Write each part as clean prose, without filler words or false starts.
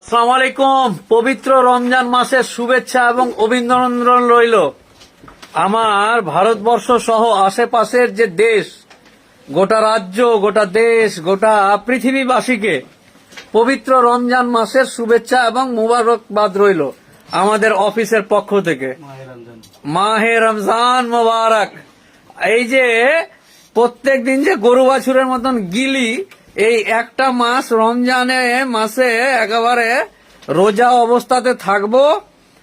আসসালামু আলাইকুম। পবিত্র রমজান মাসের শুভেচ্ছা এবং অভিনন্দন রইল আমার ভারতবর্ষ সহ আশেপাশের যে দেশ, গোটা রাজ্য, গোটা দেশ, গোটা পৃথিবীবাসীকে পবিত্র রমজান মাসের শুভেচ্ছা এবং মুবারকবাদ রইল আমাদের অফিসের পক্ষ থেকে। মাহে রমজান মোবারক। এই যে প্রত্যেক দিন যে গরু বাছুরের মতন গিলি, এই একটা মাস রমজানে মাসে একেবারে রোজা অবস্থাতে থাকবো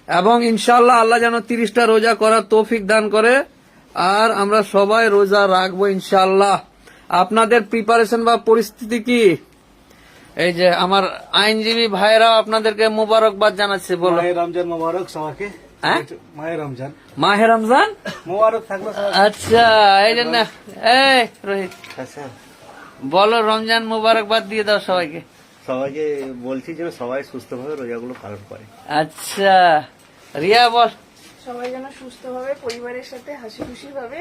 এবং ইনশাল্লাহ আল্লাহ যেন 30টা রোজা করার তৌফিক দান করে, আর আমরা সবাই রোজা রাখবো ইনশাল্লাহ। আপনাদের প্রিপারেশন বা পরিস্থিতি কি? এই যে আমার আইনজীবী ভাইরা আপনাদেরকে মোবারকবাদ জানাচ্ছে। বলো রমজান মোবারক সবাইকে। মাহে রমজান মাহে রমজান মোবারক থাকলো। আচ্ছা, এই যে না, এই রোহিত বলো রমজান মোবারকবাদ দিয়ে দাও সবাইকে। সবাইকে বলছি যেন সবাই সুস্থভাবে রোজাগুলো পালন করে। আচ্ছা রিয়া বল। সবাই যেন সুস্থভাবে পরিবারের সাথে হাসি খুশি ভাবে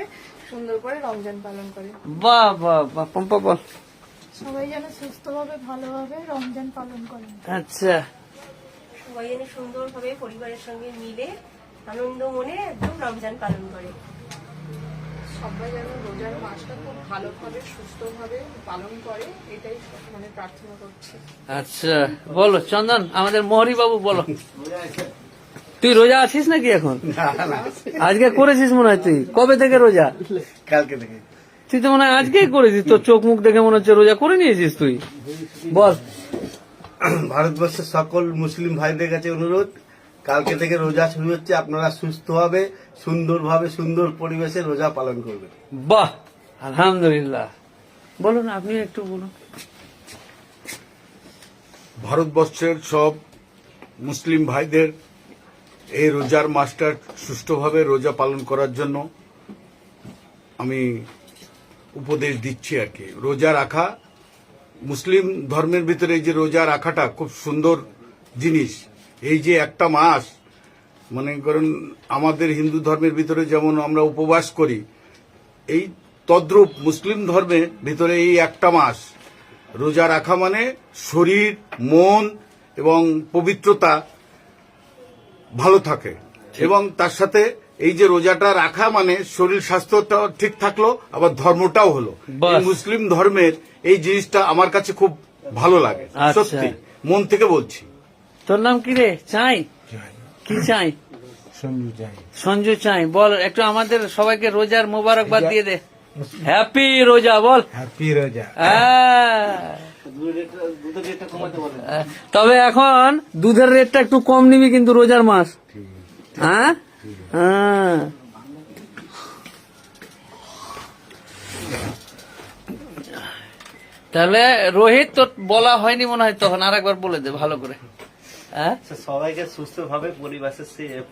সুন্দর করে রমজান পালন করে। বাহ বাহ বাহ। পম্পা বল। সবাই যেন সুস্থভাবে ভালোভাবে রমজান পালন করে। আচ্ছা, সবাই যেন সুন্দরভাবে পরিবারের সঙ্গে মিলে আনন্দ মনে একদম রমজান পালন করে। সবাই যেন রোজার মাসটা খুব ভালোভাবে সুস্থভাবে পালন করে, এটাই মানে প্রার্থনা করছি। আচ্ছা বলো চন্দন, আমাদের মোহরি বাবু বলো। তুই রোজা আছিস নাকি এখন? আজকে করেছিস মনে হয়। তুই কবে থেকে রোজা? কালকে থেকে। তুই তো মনে হয় আজকেই করেছিস, তোর চোখ মুখ দেখে মনে হচ্ছে রোজা করে নিয়েছিস তুই। বল। ভারতবর্ষের সকল মুসলিম ভাইদের কাছে অনুরোধ, কালকে থেকে রোজা শুরু হচ্ছে, আপনারা সুস্থভাবে সুন্দরভাবে সুন্দর পরিবেশে রোজা পালন করবেন। বাহ, আলহামদুলিল্লাহ। বলুন, আপনি একটু বলুন। ভারতবর্ষের সব মুসলিম ভাইদের এই রোজার মাসটা সুষ্ঠুভাবে রোজা পালন করার জন্য আমি উপদেশ দিচ্ছি আর কি। রোজা রাখা মুসলিম ধর্মের ভিতরে এই যে রোজা রাখাটা খুব সুন্দর জিনিস। এই যে একটা মাস, মনে করেন আমাদের হিন্দু ধর্মের ভিতরে যেমন আমরা উপবাস করি, এই তদ্রূপ মুসলিম ধর্মের ভিতরে এই একটা মাস রোজা রাখা মানে শরীর, মন এবং পবিত্রতা ভালো থাকে। এবং তার সাথে এই যে রোজাটা রাখা মানে শরীর স্বাস্থ্যটা ঠিক থাকলো, আবার ধর্মটাও হলো। এই মুসলিম ধর্মের এই জিনিসটা আমার কাছে খুব ভালো লাগে, সত্যি মন থেকে বলছি। তোর নাম কি রে? চাই কি চাই? সঞ্জু চাই। বল একটু আমাদের সবাইকে রোজার মোবারকবাদ দিয়ে দে। হ্যাপি রোজা বল। হ্যাপি রোজা। তবে এখন দুধের রেটটা একটু কম নিবি কিন্তু রোজার মাস। হ্যাঁ হ্যাঁ। তাহলে রোহিত তো বলা হয়নি মনে হয়, তখন আর একবার বলে দে ভালো করে। সবাইকে সুস্থভাবে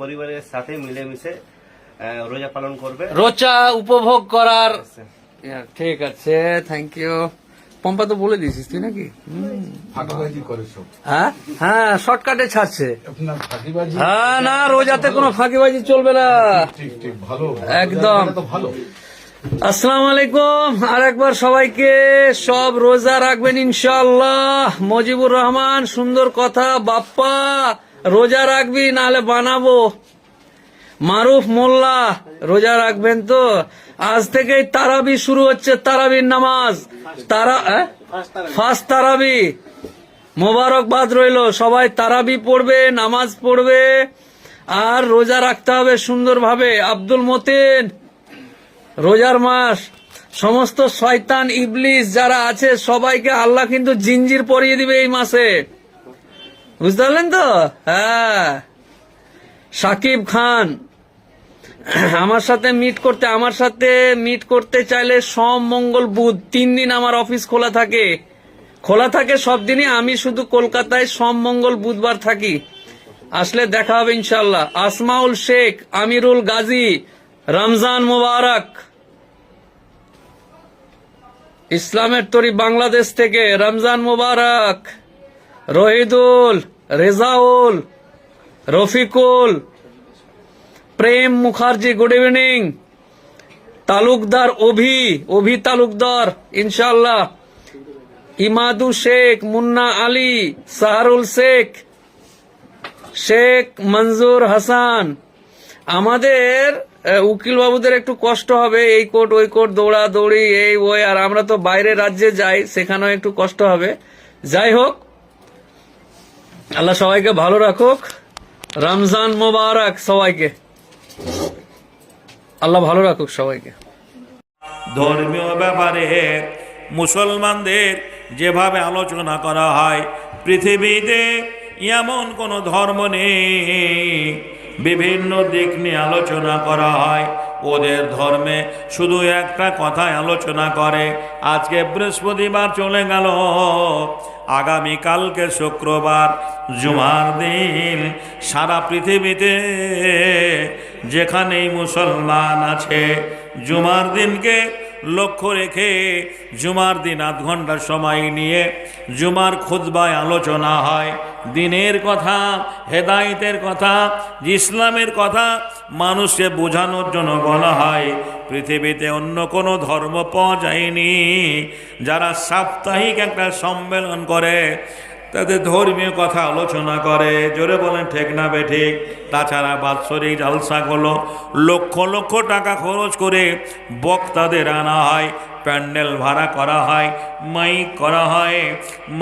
পরিবারের সাথে মিলেমিশে রোজা পালন করবে, রোজা উপভোগ করার। ঠিক আছে, থ্যাংক ইউ। পম্পা তো বলে দিয়েছিস তুই নাকি? ফাঁকিবাজি করে সব। হ্যাঁ হ্যাঁ, শর্টকাটে ছাড়ছে। হ্যাঁ না, রোজাতে কোনো ফাঁকিবাজি চলবে না। ঠিক ঠিক, ভালো একদম ভালো। আসসালামু আলাইকুম। আর একবার সবাইকে, সব রোজা রাখবেন ইনশাআল্লাহ। মজিবুর রহমান, সুন্দর কথা বাপ্পা। রোজা রাখবি নাহলে বানাবো। মারুফ মোল্লা, রোজা রাখবেন তো? আজ থেকেই তারাবি শুরু হচ্ছে, তারাবির নামাজ। ফার্স্ট তারাবি মোবারকবাদ রইল। সবাই তারাবি পড়বে, নামাজ পড়বে আর রোজা রাখতে হবে সুন্দরভাবে। আব্দুল মতিন, রোজার মাস, সমস্ত শয়তান ইবলিস যারা আছে সবাইকে আল্লাহ কিন্তু জিঞ্জির পরিয়ে দিবে এই মাসে, বুঝতে পারলেন তো? হ্যাঁ। সাকিব খান আমার সাথে মিট করতে চাইলে সোম, মঙ্গল, বুধ 3 দিন আমার অফিস খোলা থাকে সব দিনই। আমি শুধু কলকাতায় সোম, মঙ্গল, বুধবার থাকি। আসলে দেখা হবে ইনশাল্লাহ। আসমাউল শেখ, আমিরুল গাজী, রমজান মোবারক। ইসলামের তরি বাংলাদেশ থেকে রমজান মোবারক। রহিদুল, রেজাউল, রফিকুল, প্রেম মুখার্জি, গুড ইভিনিং। তালুকদার অভি তালুকদার ইনশাল্লাহ। ইমাদু শেখ, মুন্না আলী, সাহারুল শেখ, শেখ মঞ্জুর হাসান, আমাদের উকিল বাবুদের একটু কষ্ট হবে, এই কোর্ট ওই কোর্ট দৌড়াদৌড়ি এই ওই, আর আমরা তো বাইরে রাজ্যে যাই, সেখানেও একটু কষ্ট হবে। যাই হোক, আল্লাহ সবাইকে ভালো রাখুক। রমজান মোবারক সবাইকে, আল্লাহ ভালো রাখুক সবাইকে। ধর্মীয় ব্যাপারে মুসলমানদের যেভাবে আলোচনা করা হয়, পৃথিবীতে এমন কোনো ধর্ম নেই, বিভিন্ন দিক নিয়ে আলোচনা করা হয়। ওদের ধর্মে শুধু একটা কথায় আলোচনা করে। আজকে বৃহস্পতিবার চলে গেল, আগামীকালকে শুক্রবার, জুমার দিন। সারা পৃথিবীতে যেখানেই মুসলমান আছে, জুমার দিনকে লক্ষ্য রেখে জুমার দিন আধ ঘন্টা সময় নিয়ে জুমার খুতবায় আলোচনা হয়। দিনের কথা, হেদায়েতের কথা, ইসলামের কথা মানুষকে বোঝানোর জন্য বলা হয়। পৃথিবীতে অন্য কোনো ধর্ম পাওয়া যায়নি যারা সাপ্তাহিক একটা সম্মেলন করে, তাদের ধর্মীয় কথা আলোচনা করে। জোরে বলেন ঠিক না বেঠিক? তাছাড়া বাৎসরিক জালসাগুলো লক্ষ লক্ষ টাকা খরচ করে বক্তাদের আনা হয়, প্যান্ডেল ভাড়া করা হয়, মাইক করা হয়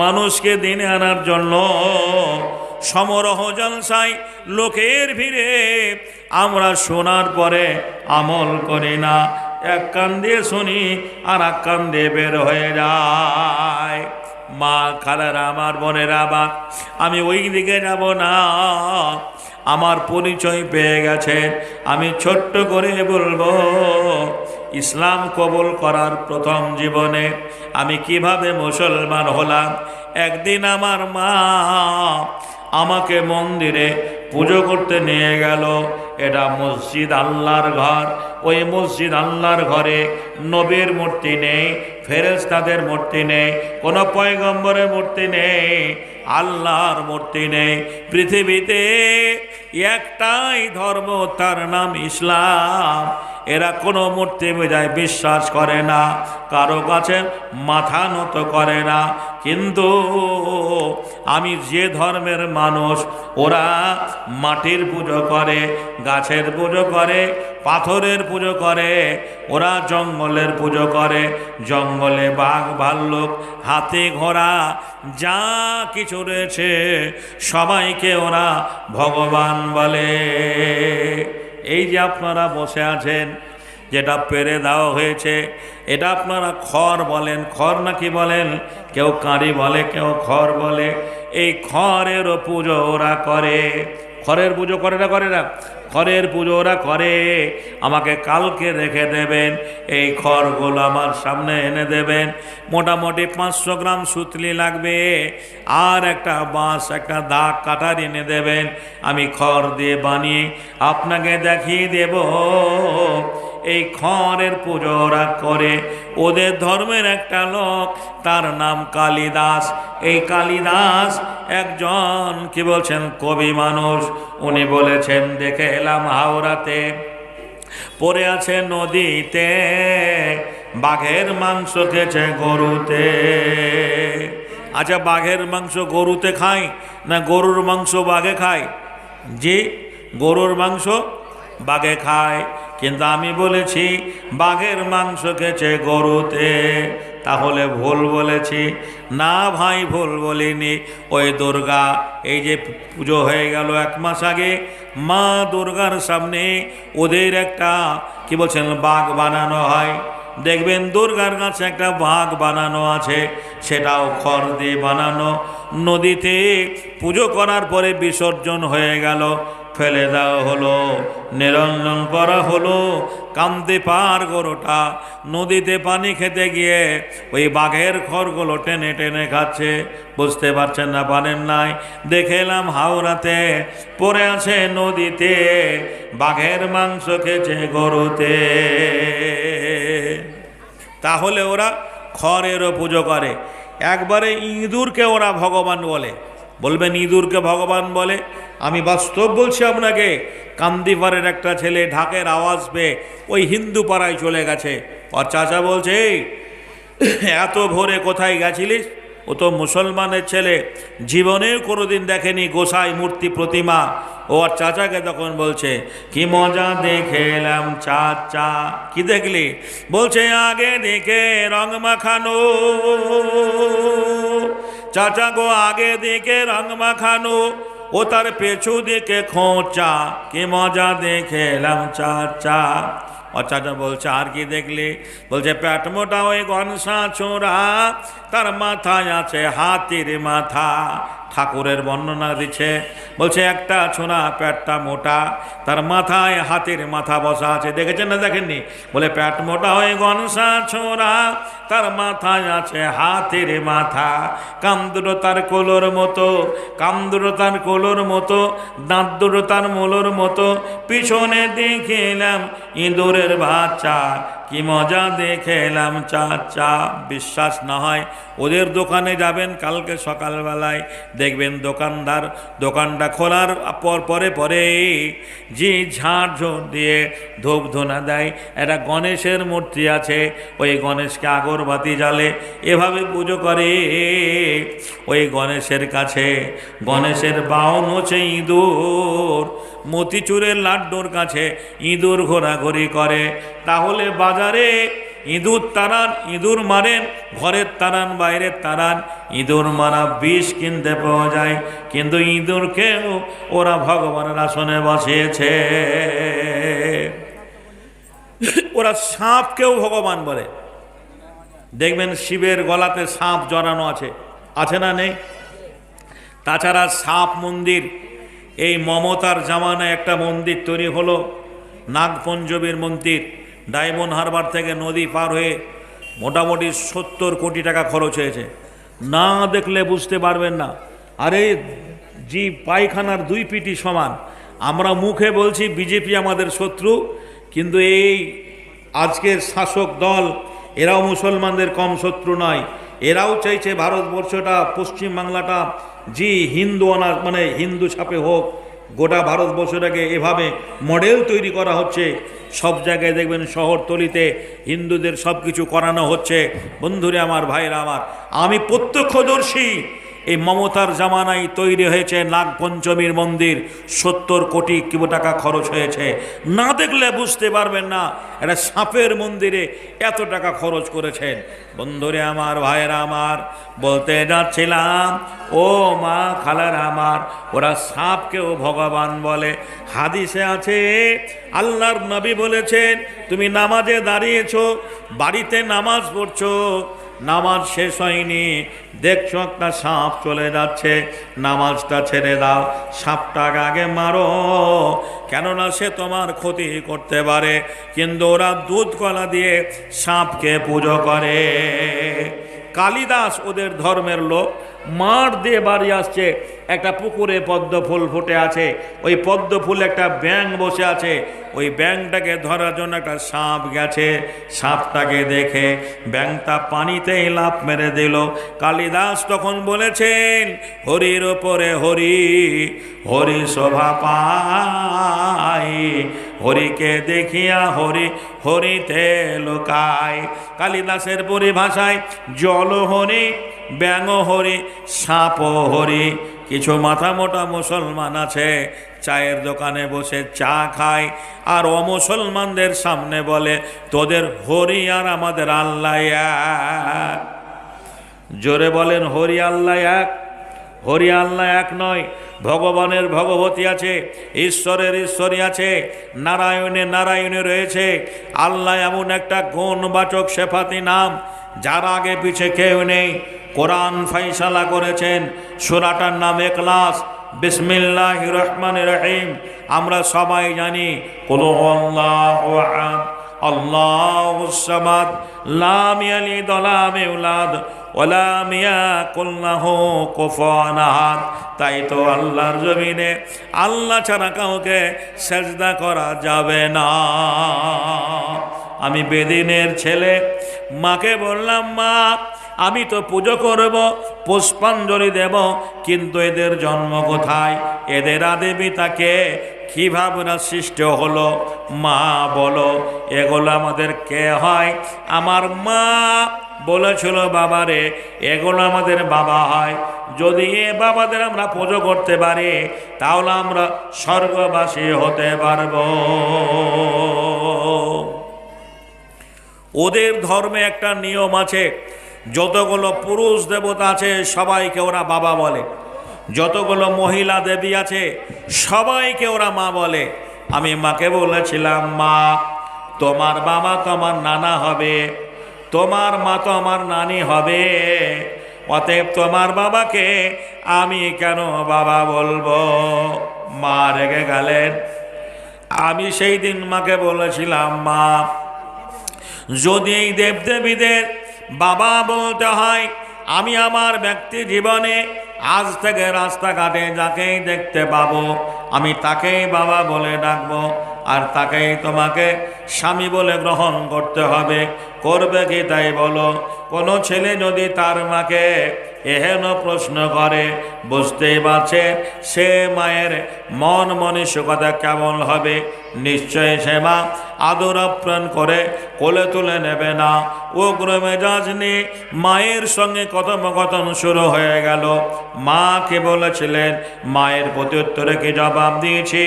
মানুষকে দিনে আনার জন্য। সমারোহ জলসায় লোকের ভিড়ে আমরা শোনার পরে আমল করি না, এক কান দিয়ে শুনি আর এক কান দিয়ে বের হয়ে যায়। মা খালারা, আমার বোনেরা, বা আমি ওই দিকে যাব না, আমার পরিচয় পেয়ে গেছেন। আমি ছোট্ট করে বলবো, ইসলাম কবুল করার প্রথম জীবনে আমি কিভাবে মুসলমান হলাম। একদিন আমার মা আমাকে মন্দিরে পুজো করতে নিয়ে গেল। এটা মসজিদ, আল্লাহর ঘর। ওই মসজিদ আল্লাহর ঘরে নবীর মূর্তি নেই, ফেরেশতাদের মূর্তি নেই, কোনো পয়গম্বরের মূর্তি নেই, আল্লাহর মূর্তি নেই। পৃথিবীতে একটাই ধর্ম, তার নাম ইসলাম। এরা কোনো মূর্তি পূজায় বিশ্বাস করে না, কারো কাছে মাথা নত করে না। কিন্তু আমি যে ধর্মের মানুষ, ওরা মাটির পুজো করে, গাছের পুজো করে, পাথরের পুজো করে, ওরা জঙ্গলের পুজো করে। জঙ্গলে বাঘ, ভাল্লুক, হাতি, ঘোড়া যা কিছু রয়েছে সবাইকে ওরা ভগবান বলে। এই যে আপনারা বসে আছেন, যেটা পেরে দেওয়া হয়েছে, এটা আপনারা খড় বলেন। খড় নাকি বলেন? কেউ কাঁড়ি বলে, কেউ খড় বলে। এই খড়েরও পুজো ওরা করে। খড়ের পুজো করে না? করে না? খড়ের পুজো ওরা করে। আমাকে কালকে রেখে দেবেন, এই খড়গুলো আমার সামনে এনে দেবেন। মোটামুটি 500 গ্রাম সুতলি লাগবে, আর একটা বাঁশ, একটা দাগ কাটার এনে দেবেন। আমি খড় দিয়ে বানিয়ে আপনাকে দেখিয়ে দেব। এই খড়ের পুজো ওরা করে। ওদের ধর্মের একটা লোক, তার নাম কালিদাস। এই কালিদাস একজন কি বলছেন কবি মানুষ। উনি বলেছেন, দেখে এলাম হাওড়াতে পড়ে আছে নদীতে, বাঘের মাংস খেয়েছে গরুতে। আচ্ছা, বাঘের মাংস গরুতে খায় না গরুর মাংস বাঘে খায়? জি, গরুর মাংস বাঘে খায়, কিন্তু আমি বলেছি বাঘের মাংস খেয়েছে গরুতে। তাহলে ভুল বলেছি? না ভাই, ভুল বলিনি। ওই দুর্গা, এই যে পুজো হয়ে গেল 1 মাস আগে, মা দুর্গার সামনে ওদের একটা কি বলছেন বাঘ বানানো হয়। দেখবেন দুর্গার কাছে একটা বাঘ বানানো আছে, সেটাও খড় দিয়ে বানানো। নদীতে পুজো করার পরে বিসর্জন হয়ে গেল, ফেলে দেওয়া হলো, নিরঞ্জন করা হলো। কামতে পার গরুটা নদীতে পানি খেতে গিয়ে ওই বাঘের খড়গুলো টেনে টেনে খাচ্ছে। বুঝতে পারছেন না? পারেন নাই? দেখে এলাম হাওড়াতে পড়ে আছে নদীতে, বাঘের মাংস খেয়েছে গরুতে। তাহলে ওরা খড়েরও পুজো করে। একবারে ইঁদুরকে ওরা ভগবান বলে। বলবেন ইঁদুরকে ভগবান বলে? আমি বাস্তব বলছি আপনাকে। কান্দিপাড়ের একটা ছেলে ঢাকের আওয়াজ পেয়ে ওই হিন্দু পাড়ায় চলে গেছে। ওর চাচা বলছে, এত ভোরে কোথায় গেছিলিস? ও তো মুসলমানের ছেলে, জীবনেও কোনোদিন দেখেনি গোসাই মূর্তি প্রতিমা। ও আর চাচাকে তখন বলছে, কি মজা দেখে এলাম চাচা। কি দেখলি? বলছে আগে দেখে রং মাখানো, চাচা গো আগে দিকে রং মাখানো, ও তার পেছু দিকে খোঁচা, কি মজা দেখে এলাম চাচা। ও চাচা বলছে আর কি দেখলি? বলছে পেট মোটা ওই গনসা ছোড়া, তার মাথায় আছে হাতির মাথা। ঠাকুরের বর্ণনা দিচ্ছে, বলছে একটা ছোড়া পেটটা মোটা, তার মাথায় হাতির মাথা বসা আছে। দেখেছেন না দেখেননি? বলে পেট মোটা হয়ে গনসা ছোড়া, তার মাথায় আছে হাতির মাথা। কান দুটো তার কোলোর মতো, কান দুটো তার কোলোর মতো, দাঁত দুটো তার মোলোর মতো, পিছনে দেখে এলাম ইঁদুরের বাচ্চা, কি মজা দেখে এলাম চাচা। বিশ্বাস না হয় ওদের দোকানে যাবেন কালকে সকালবেলায়, দেখবেন দোকানটা খোলার পরে পরে যে ঝাড়ঝোড় দিয়ে ধূপ ধুনা দেয়। একটা গণেশের মূর্তি আছে, ওই গণেশকে আগরবাতি জ্বালে, এভাবে পুজো করে। ওই গণেশের কাছে, গণেশের বাহন হচ্ছে ইঁদুর, মতিচুরের লাড্ডুর কাছে ইঁদুর ঘোরাঘুরি করে। তাহলে বাজারে ইঁদুর তাড়ান, ইঁদুর মারেন, ঘরের তাড়ান, বাইরের তাড়ান, ইঁদুর মারা বিষ কিনতে পাওয়া যায়। কিন্তু ইঁদুরকেও ওরা ভগবানের আসনে বসিয়েছে। ওরা সাপকেও ভগবান বলে। দেখবেন শিবের গলাতে সাপ জড়ানো আছে, আছে না নেই? তাছাড়া সাপ মন্দির, এই মমতার জামানায় একটা মন্দির তৈরি হলো, নাগপঞ্চমীর মন্দির। ডায়মন্ড হারবার থেকে নদী পার হয়ে মোটামুটি 70 কোটি টাকা খরচ হয়েছে। না দেখলে বুঝতে পারবেন না। আরে জি পায়খানার 2 পিটি সমান। আমরা মুখে বলছি বিজেপি আমাদের শত্রু, কিন্তু এই আজকের শাসক দল এরাও মুসলমানদের কম শত্রু নয়। এরাও চাইছে ভারতবর্ষটা, পশ্চিমবাংলাটা জি হিন্দু মানে হিন্দু ছাপে হোক। গোটা ভারতবর্ষটাকে এভাবে মডেল তৈরি করা হচ্ছে। সব জায়গায় দেখবেন শহরতলিতে হিন্দুদের সব কিছু করানো হচ্ছে। বন্ধুরে আমার, ভাইরা আমার, আমি প্রত্যক্ষদর্শী। এই মমতার জামানায় তৈরি হয়েছে নাগপঞ্চমীর মন্দির, 70 কোটি টাকা খরচ হয়েছে। না দেখলে বুঝতে পারবেন না এটা সাপের মন্দিরে এত টাকা খরচ করেছেন। বন্ধুরে আমার, ভাইরা আমার, বলতে যাচ্ছিলাম ও মা খালার আমার, ওরা সাপকেও ভগবান বলে। হাদিসে আছে, আল্লাহর নবী বলেছেন, তুমি নামাজে দাঁড়িয়েছো, বাড়িতে নামাজ পড়ছো, নামাজ শেষ হয়নি, দেখছো একটা সাপ চলে যাচ্ছে, নামাজটা ছেড়ে দাও, সাপটাকে আগে মারো, কেননা সে তোমার ক্ষতি করতে পারে। কিন্তু ওরা দুধ কলা দিয়ে সাপকে পুজো করে। কালিদাস ওদের ধর্মের লোক, মাঠ দিয়ে বাড়ি আসছে, একটা পুকুরে পদ্ম ফুল ফুটে আছে, ওই পদ্ম ফুল একটা ব্যাঙ বসে আছে, ওই ব্যাঙটাকে ধরার জন্য একটা সাপ গেছে। সাপটাকে দেখে ব্যাঙটা পানিতেই লাফ মেরে দিল। কালিদাস তখন বলেছেন, হরির ওপরে হরি, হরি শোভা পায়, হরিকে দেখিয়া হরি হরিতে লোকায়। কালিদাসের পরিভাষায় জল হরি, ব্যাঙ হরি, সাপ হরি। কিছু মাথা মোটা মুসলমান আছে, চায়ের দোকানে বসে চা খায়, আর অমুসলমানদের সামনে বলে তোদের হরি আর আমাদের আল্লাহ এক। জোরে বলেন হরি আল্লাহ এক। হরি আল্লাহ এক নয়, ভগবানের ভগবতী আছে, ঈশ্বরের ঈশ্বরী আছে, নারায়ণের নারায়ণী রয়েছে। আল্লাহ এমন একটা গুণবাচক সেফাতি নাম, যার আগে পিছে কেউ নেই। কোরআন ফাইসালা করেছেন, সূরাটার নাম ইখলাস। বিসমিল্লাহির রহমানির রহিম। আমরা সবাই জানি, কুল হুয়াল্লাহু আহাদ, আল্লাহুস সামাদ, লাম ইয়ালিদ ওয়া লাম ইউলাদ ওয়া লাম ইয়াকুল লাহু কুফুয়ান আহাদ। তাই তো আল্লাহর জমিনে আল্লাহ ছাড়া কাউকে সেজদা করা যাবে না। আমি বেদিনের ছেলে, মাকে বললাম, মা আমি তো পুজো করব, পুষ্পাঞ্জলি দেব, কিন্তু এদের জন্ম কোথায়? এদের আদি পিতাকে কিভাবে না সৃষ্টি হলো? মা বলো, এগুলো আমাদের কে হয়? আমার মা বলেছিল বাবারে এগুলো আমাদের বাবা হয়, যদি এ বাবাদের আমরা পুজো করতে পারি তাহলে আমরা স্বর্গবাসী হতে পারবো। ওদের ধর্মে একটা নিয়ম আছে, যতগুলো পুরুষ দেবতা আছে সবাইকে ওরা বাবা বলে, যতগুলো মহিলা দেবী আছে সবাইকে ওরা মা বলে। আমি মাকে বলেছিলাম, মা তোমার বাবা তো আমার নানা হবে, তোমার মা তো আমার নানি হবে, অতএব তোমার বাবাকে আমি কেন বাবা বলবো? মা রেগে গেলেন। আমি সেই দিন মাকে বলেছিলাম, মা যদি এই দেবদেবীদের বাবা বলতে হয়, আমি আমার ব্যক্তি জীবনে আজ থেকে রাস্তাঘাটে যাকেই দেখতে পাবো আমি তাকেই বাবা বলে ডাকবো, আর তাকেই তোমাকে স্বামী বলে গ্রহণ করতে হবে। করবে কি তাই বলো? কোনো ছেলে যদি তার মাকে এহেন প্রশ্ন করে, বুঝতেই পারছে সে মায়ের মন মানসিকতা কেমন হবে। নিশ্চয়ই সে মা আদর আপ্যায়ন করে কোলে তুলে নেবে না। উগ্র মেজাজ নিয়ে মায়ের সঙ্গে কথোপকথন শুরু হয়ে গেল। মা কে বলেছিলেন, মায়ের প্রত্যুত্তরে কি জবাব দিয়েছি?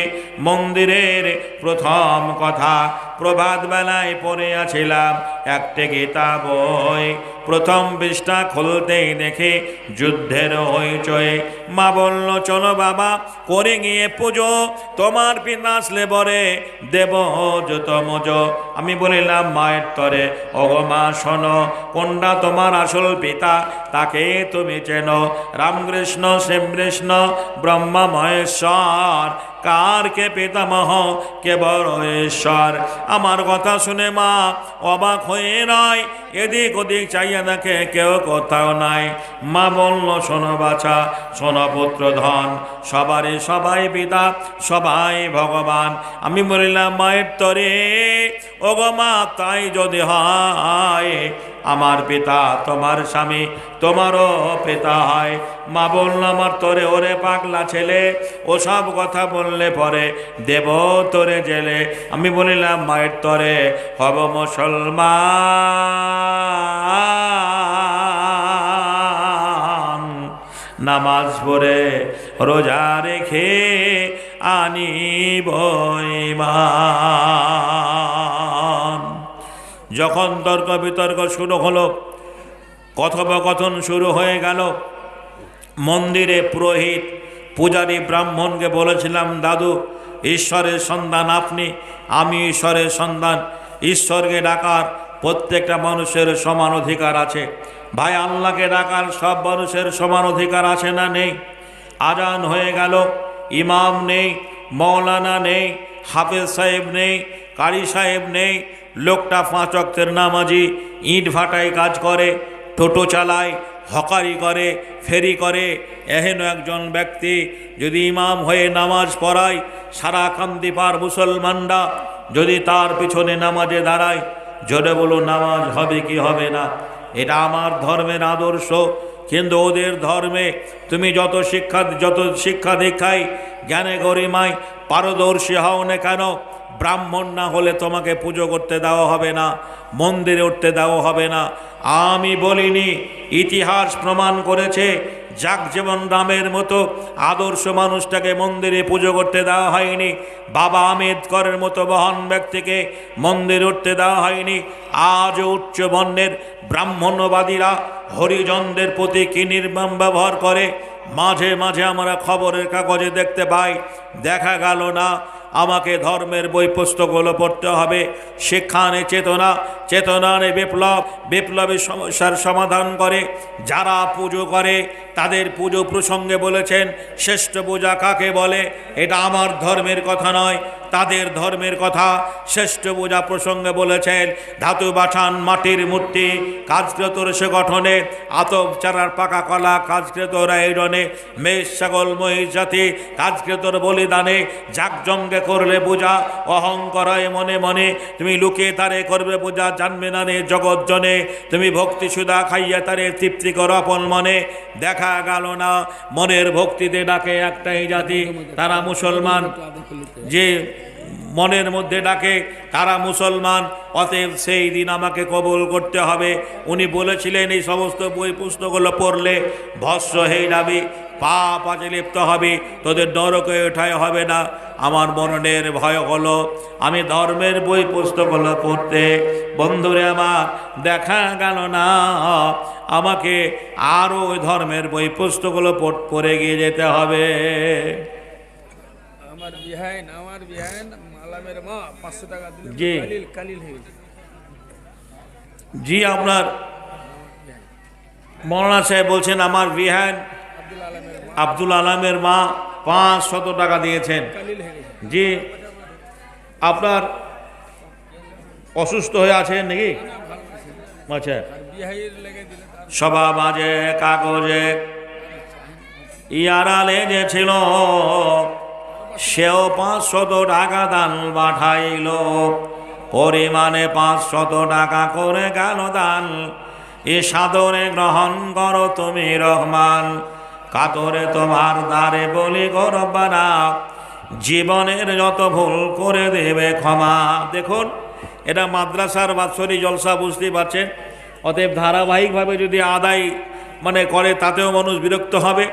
মন্দিরের প্রথম কথা প্রভাত বেলায় পড়িয়াছিলাম একটি গীতা বই, প্রথম পৃষ্ঠা খুলতেই দেখি যুদ্ধের হইচই। মা বলল, চলো বাবা করে গিয়ে পুজো, তোমার পিতা আসলে বরে দেব যত মজো। আমি বলিলাম মায়ের তরে, ওগো মা শোনো, কোনটা তোমার আসল পিতা তাকে তুমি চেনো? রামকৃষ্ণ শ্রীকৃষ্ণ ব্রহ্মা মহেশ্বর, কার কে পিতামহ কে বড় ঈশ্বর। আমার কথা শুনে মা অবাক হয়ে নয়, এদিক ওদিক চাইয়া দেখে কেউ কোথাও নাই। মা বলল, শোনো বাছা, শোনো পুত্র ধন, সবারই সবাই পিতা, সবাই ভগবান। আমি বলিলাম মায়ের তরে, ওগো মা তাই যদি হয় আমার পিতা তোমার স্বামী তোমারও পিতা হয়। মা বলল, আমার তোরে ওরে পাগলা ছেলে, ওসব কথা বললে পরে দেব তোরে জেলে। আমি বলিলাম মায়ের তরে, হব মুসলমান, নামাজ পড়ে রোজা রেখে আনিব ঈমান। যখন তর্ক বিতর্ক শুরু হলো, কথোপকথন শুরু হয়ে গেল, মন্দিরে পুরোহিত পূজারী ব্রাহ্মণকে বলেছিলাম, দাদু ঈশ্বরের সন্তান আপনি, আমি ঈশ্বরের সন্তান, ঈশ্বরকে ডাকার প্রত্যেকটা মানুষের সমান অধিকার আছে। ভাই আল্লাহকে ডাকার সব মানুষের সমান অধিকার আছে না নেই? আজান হয়ে গেল, ইমাম নেই, মৌলানা নেই, হাফেজ সাহেব নেই, কারি সাহেব নেই, লোকটা 5 ওয়াক্তের নামাজি, ইট ভাটায় কাজ করে, টোটো চালায়, হকারি করে, ফেরি করে। এহেন একজন ব্যক্তি যদি ইমাম হয়ে নামাজ পড়ায়, সারা কান্দিপার মুসলমানরা যদি তার পিছনে নামাজে দাঁড়ায়, জোরে বলো নামাজ হবে কি হবে না? এটা আমার ধর্মের আদর্শ। কিন্তু ওদের ধর্মে তুমি যত শিক্ষা দীক্ষায় জ্ঞানে গরিমায় পারদর্শী হও না কেন, ব্রাহ্মণ না হলে তোমাকে পুজো করতে দেওয়া হবে না, মন্দিরে উঠতে দেওয়া হবে না। আমি বলিনি, ইতিহাস প্রমাণ করেছে। জাগজীবন রামের মতো আদর্শ মানুষটাকে মন্দিরে পুজো করতে দেওয়া হয়নি, বাবা আম্বেদকরের মতো মহান ব্যক্তিকে মন্দিরে উঠতে দেওয়া হয়নি। আজ উচ্চ বর্ণের ব্রাহ্মণ্যবাদীরা হরিজনদের প্রতি কি নির্মম ব্যবহার করে মাঝে মাঝে আমরা খবরের কাগজে দেখতে পাই। দেখা গেল না আমাকে ধর্মের বই পুস্তকগুলো পড়তে হবে। শিক্ষানে চেতনা, চেতনানে বিপ্লব, বিপ্লবী সমস্যার সমাধান করে। যারা পুজো করে তাদের পুজো প্রসঙ্গে বলেছেন শ্রেষ্ঠ পূজা কাকে বলে। এটা আমার ধর্মের কথা নয়, তাদের ধর্মের কথা। শ্রেষ্ঠ পূজা প্রসঙ্গে বলেছেন ধাতু বাছান, মাটির মূর্তি, কাজকৃত রসে গঠনে, আতপ চারার পাকা কলা, কাজকৃত আয়োজনে, মেষ ছাগল মহিষ জাতি, কাজকৃতর বলিদানে, জাকজঙ্গে করলে পূজা, অহংকরায় মনে মনে তুমি লুকিয়ে তারে করবে পূজা, জানবে না রে জগৎ জনে তুমি ভক্তি সুধা খাইয়া তারে তৃপ্তি কর আপন মনে। দেখা গেল না মনের ভক্তিতে ডাকে একটাই জাতি, তারা মুসলমান। যে মনের মধ্যে ডাকে তারা মুসলমান, অতএব সেই দিন আমাকে কবুল করতে হবে। উনি বলেছিলেন এই সমস্ত বই পুস্তকগুলো পড়লে ভস্ম হয়ে যাবে, পাপ আজে লিপ্ত হবে, তোদের নরকে ওঠায় হবে না। আমার মনের ভয় হলো আমি ধর্মের বই পুস্তকগুলো পড়তে, বন্ধুরে আমার দেখা গেল না আমাকে আরও ওই ধর্মের বই পুস্তকগুলো পড়ে গিয়ে যেতে হবে। আমার বিহাইন আলামের মা 500 টাকা দিল, জি। কালিল হয়ে গেছে। জি, আপনার মৌলানা সাহেব বলছেন আমার বিহান আব্দুল আলমের মা 500 টাকা দিয়েছেন। কালিল হয়ে গেছে। জি, আপনার অসুস্থ হয়ে আছেন নাকি? আচ্ছা, বিহাইয়ের লেগে দিলে তার সভা বাজে কাগজে ইয়ারালে যে ছিল সেও 500 টাকা দান পাঠাইল, পরিমাণে 500 টাকা করে গেল দান। এ সাদরে গ্রহণ করো তুমি রহমান, কাতরে তোমার দ্বারে বলি গো রব্বানা, জীবনের যত ভুল করে দেবে ক্ষমা। দেখুন, এটা মাদ্রাসার বাৎসরিক জলসা, বুঝতেই পারছেন। অতএব ধারাবাহিকভাবে যদি আদায় করে তাতেও মানুষ বিরক্ত হবে।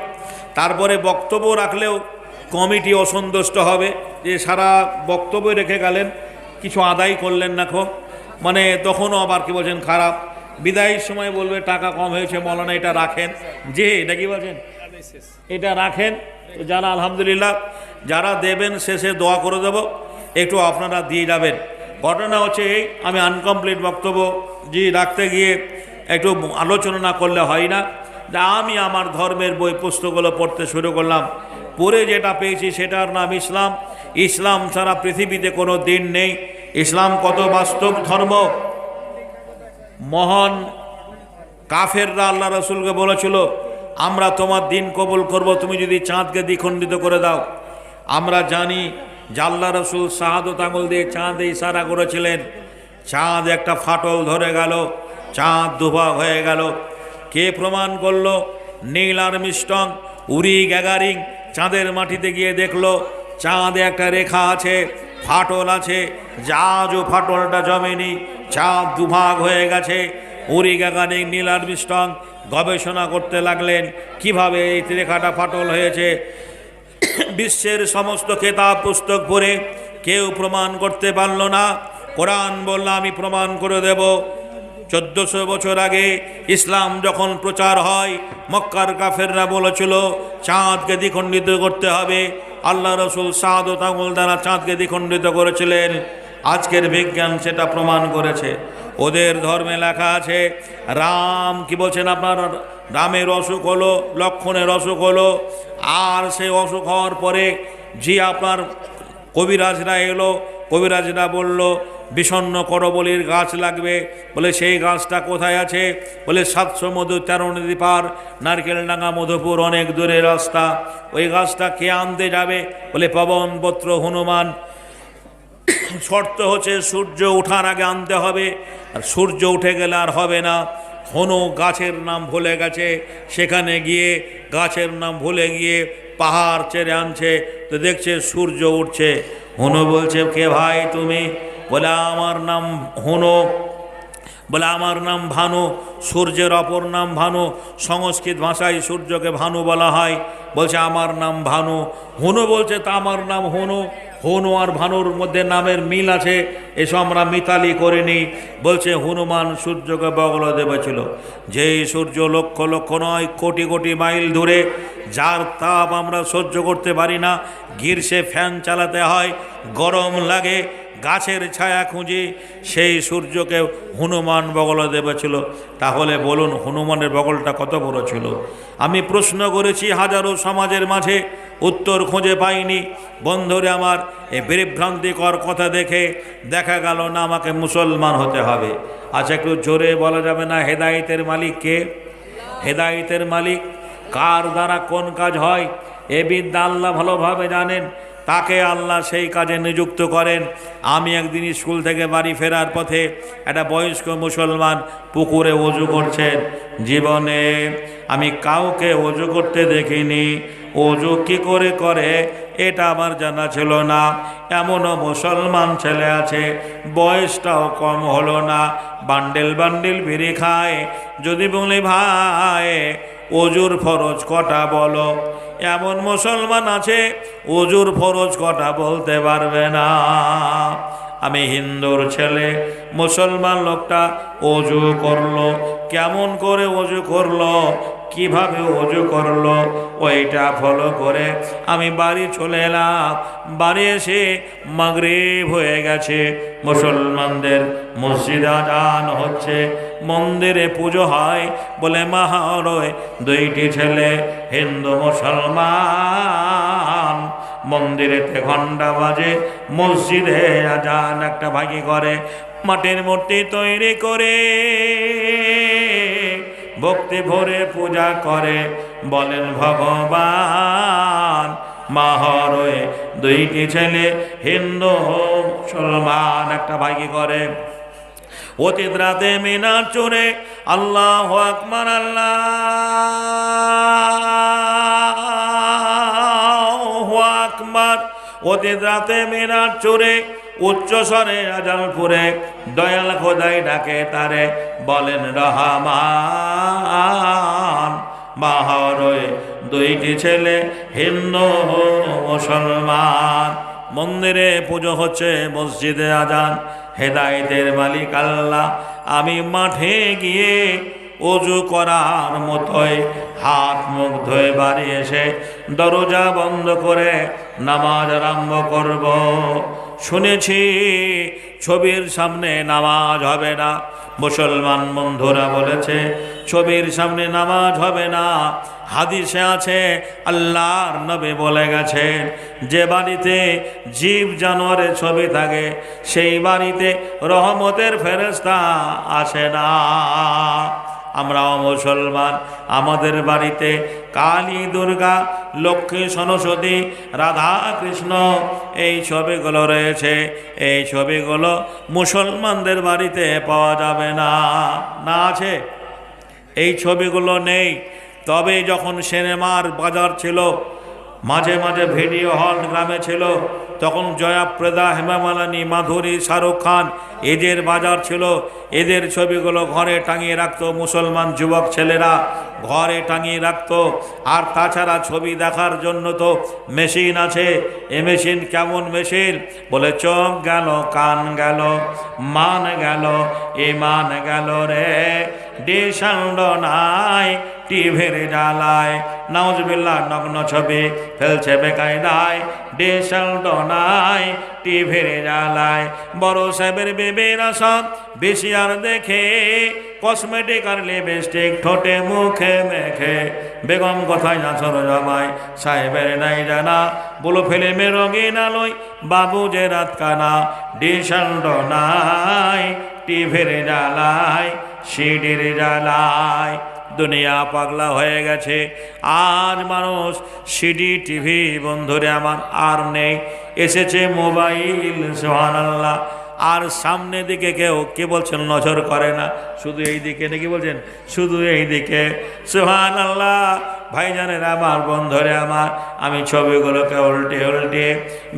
তারপরে বক্তব্য রাখলেও কমিটি অসন্তুষ্ট হবে যে সারা বক্তব্য রেখে গেলেন, কিছু আদায় করলেন না খো, তখনও আবার কি বলছেন খারাপ। বিদায়ের সময় বলবে টাকা কম হয়েছে মৌলানা, এটা রাখেন। যে এটা কি বলছেন, এটা রাখেন। যারা আলহামদুলিল্লাহ যারা দেবেন শেষে দোয়া করে দেব, একটু আপনারা দিয়ে যাবেন। ঘটনা হচ্ছে এই, আমি আনকমপ্লিট বক্তব্য রাখতে গিয়ে একটু আলোচনা না করলে হয় না। যে আমি আমার ধর্মের বই পুস্তকগুলো পড়তে শুরু করলাম, পড়ে যেটা পেয়েছি সেটার নাম ইসলাম। ইসলাম ছাড়া পৃথিবীতে কোনো দিন নেই। ইসলাম কত বাস্তব ধর্ম। মহান কাফেররা আল্লাহ রসুলকে বলেছিল আমরা তোমার দিন কবুল করব তুমি যদি চাঁদকে দ্বিখণ্ডিত করে দাও। আমরা জানি যে আল্লাহ রসুল শাহাদত আঙুল দিয়ে চাঁদে ইশারা করেছিলেন, চাঁদ একটা ফাটল ধরে গেল, চাঁদ দুভাগ হয়ে গেল। কে প্রমাণ করলো? নীল আর্মস্ট্রং, উরি গ্যাগারিং চাঁদের মাটিতে গিয়ে দেখলো চাঁদে একটা রেখা আছে, ফাটল আছে, আজও ফাটলটা জমেনি, চাঁদ দুভাগ হয়ে গেছে। উরি গ্যাগারিং, নীল আর্মস্ট্রং গবেষণা করতে লাগলেন কিভাবে এই রেখাটা ফাটল হয়েছে। বিশ্বের সমস্ত কেতাব পুস্তক পড়ে কেউ প্রমাণ করতে পারল না। কোরআন বলল আমি প্রমাণ করে দেব। 1400 বছর আগে ইসলাম যখন প্রচার হয়, মক্কার কাফেররা বলেছিল চাঁদকে দ্বিখণ্ডিত করতে হবে। আল্লাহ রসুল শাহাদত আঙুল দ্বারা চাঁদকে দ্বিখণ্ডিত করেছিলেন। আজকের বিজ্ঞান সেটা প্রমাণ করেছে। ওদের ধর্মে লেখা আছে রাম কি বলছেন, আপনার রামের অসুখ হলো, লক্ষণের অসুখ হলো, আর সেই অসুখ হওয়ার পরে আপনার কবিরাজরা এলো, কবিরাজরা বলল বিষণ্ণ করবলির গাছ লাগবে। বলে সেই গাছটা কোথায় আছে? বলে 700 মধু 13 নদী পার, নারকেলডাঙ্গা মধুপুর অনেক দূরের রাস্তা। ওই গাছটা কে আনতে যাবে? বলে পবনপুত্র হনুমান। শর্ত হচ্ছে সূর্য ওঠার আগে আনতে হবে, আর সূর্য উঠে গেলে আর হবে না। হনু গাছের নাম ভুলে গেছে, সেখানে গিয়ে গাছের নাম ভুলে গিয়ে পাহাড় চেড়ে আনছে, তো দেখছে সূর্য উঠছে। হনু বলছে কে ভাই তুমি? বলে আমার নাম হনু। বলে আমার নাম ভানু। সূর্যের অপর নাম ভানু, সংস্কৃত ভাষায় সূর্যকে ভানু বলা হয়। বলছে আমার নাম ভানু। হনু বলছে তা আমার নাম হনু। হনু আর ভানুর মধ্যে নামের মিল আছে, এসব আমরা মিতালি করিনি। বলছে হনুমান সূর্যকে বগল দেবেছিল, যেই সূর্য লক্ষ লক্ষ নয় কোটি কোটি মাইল দূরে, যার তাপ আমরা সহ্য করতে পারি না, গ্রীষ্মে ফ্যান চালাতে হয়, গরম লাগে, গাছের ছায়া খুঁজি, সেই সূর্যকে হনুমান বগল দেবেছিল। তাহলে বলুন হনুমানের বগলটা কত বড় ছিল? আমি প্রশ্ন করেছি হাজারো সমাজের মাঝে, উত্তর খুঁজে পাইনি। বন্ধুরে আমার, এই বিভ্রান্তিকর কথা দেখে দেখা গেল না আমাকে মুসলমান হতে হবে। আচ্ছা একটু জোরে বলা যাবে না হেদায়েতের মালিক কে? হেদায়েতের মালিক কার দ্বারা কোন কাজ হয় এ বিদ্যা আল্লাহ ভালোভাবে জানেন। তাকে আল্লাহ সেই কাজে নিযুক্ত করেন। আমি একদিন স্কুল থেকে বাড়ি ফেরার পথে একটা বয়স্ক মুসলমান পুকুরে ওযু করছেন। জীবনে আমি কাউকে ওযু করতে দেখিনি। ওযু কি করে করে এটা আমার জানা ছিল না। এমনও মুসলমান ছেলে আছে বয়সটাও কম হলো না, বান্ডেল বান্ডেল বিড়ি খায়। যদি বলি ভাই অজুর ফরজ কটা বলো, এমন মুসলমান আছে অজুর ফরজ কটা বলতে পারবে না। আমি হিন্দুর ছেলে, মুসলমান লোকটা অজু করলো, কেমন করে অজু করলো, কিভাবে অজু করলো, ওইটা ফলো করে আমি বাড়ি চলে এলাম। বাড়ি এসে মাগরিব হয়ে গেছে, মুসলমানদের মসজিদে আজান হচ্ছে, মন্দিরে পুজো হয় বলে মাহরয় দুইটি ছেলে হিন্দু মুসলমান মন্দিরেতে ঘণ্টা বাজে, মসজিদে আজান একটা ভাগি করে, মাটির মূর্তি তৈরি করে ভক্তি ভরে পূজা করে, বলেন ভগবান। মাহরয় দুইটি ছেলে হিন্দু মুসলমান একটা ভাগি করে। অতীত রাতে মিনার চোরে আল্লাহু আকবার, আল্লাহু আকবার। অতীত রাতে মিনার চোরে উচ্চ স্বরে আজান পড়ে দয়াল খোদাই ডাকে তারে, বলেন রহমান। মাহরয় দুইটি ছেলে হিন্দু মুসলমান, মন্দিরে পুজো হচ্ছে, মসজিদে আজান। হেদায়েতের মালিক আল্লাহ। আমি মাঠে গিয়ে অজু করার মতোই হাত মুখ ধুয়ে বাড়ি এসে দরজা বন্ধ করে নামাজ আরম্ভ করব। শুনেছি ছবির সামনে নামাজ হবে না, মুসলমান বন্ধুরা বলেছে ছবির সামনে নামাজ হবে না। হাদিসে আছে আল্লাহর নবী বলে গেছেন, যে বাড়িতে জীব জানোয়ারের ছবি থাকে সেই বাড়িতে রহমতের ফেরেশতা আসে না। আমরাও মুসলমান, আমাদের বাড়িতে কালী, দুর্গা, লক্ষ্মী, সরস্বতী, রাধা, কৃষ্ণ এই ছবিগুলো রয়েছে। এই ছবিগুলো মুসলমানদের বাড়িতে পাওয়া যাবে না। না আছে? এই ছবিগুলো নেই। তবে যখন সিনেমার বাজার ছিল, মাঝে মাঝে ভিডিও হল গ্রামে ছিল, তখন জয়াপ্রদা, হেমা মালিনী, মাধুরী, শাহরুখ খান এদের বাজার ছিল। এদের ছবিগুলো ঘরে টাঙিয়ে রাখতো মুসলমান যুবক ছেলেরা, ঘরে টাঙিয়ে রাখতো। আর তাছাড়া ছবি দেখার জন্য তো মেশিন আছে। এ মেশিন কেমন মেশিন? বলে চোখ গেল, কান গেল, মান গেল, ইমান গেল রে, ডিসাউন্ড নাই টিভির জ্বালায়। নাউজুবিল্লাহ, নগ্ন ছবি ফেলছে বেকায়দায়, ডিসাউন্ড নাই টিভির জ্বালায়। বড় সাহেবের বেবেরা সব বেশিয়ার দেখে, কসমেটিক আর লিপস্টিক ঠোঁটে মুখে মেখে। বেগম কোথায় নাচর জামাই সাহেবের নাই জানা, বলো ফিল্মে রঙিন আলোয় বাবু যে রাত কানা, ডিসাউন্ড নাই টিভির জ্বালায়, সিডির জ্বালায়। দুনিয়া পাগলা হয়ে গেছে। আজ মানুষ সিডি, টিভি বন্ধুরে আমার আর নেই, এসেছে মোবাইল। সুবহানাল্লাহ। আর সামনে দিকে কেউ কি বলছেন নজর করে না, শুধু এই দিকে নাকি বলছেন, শুধু এই দিকে। সুবহানাল্লাহ। ভাইজানের আমার, বন্ধুরে আমার, আমি ছবিগুলোকে উল্টে উল্টে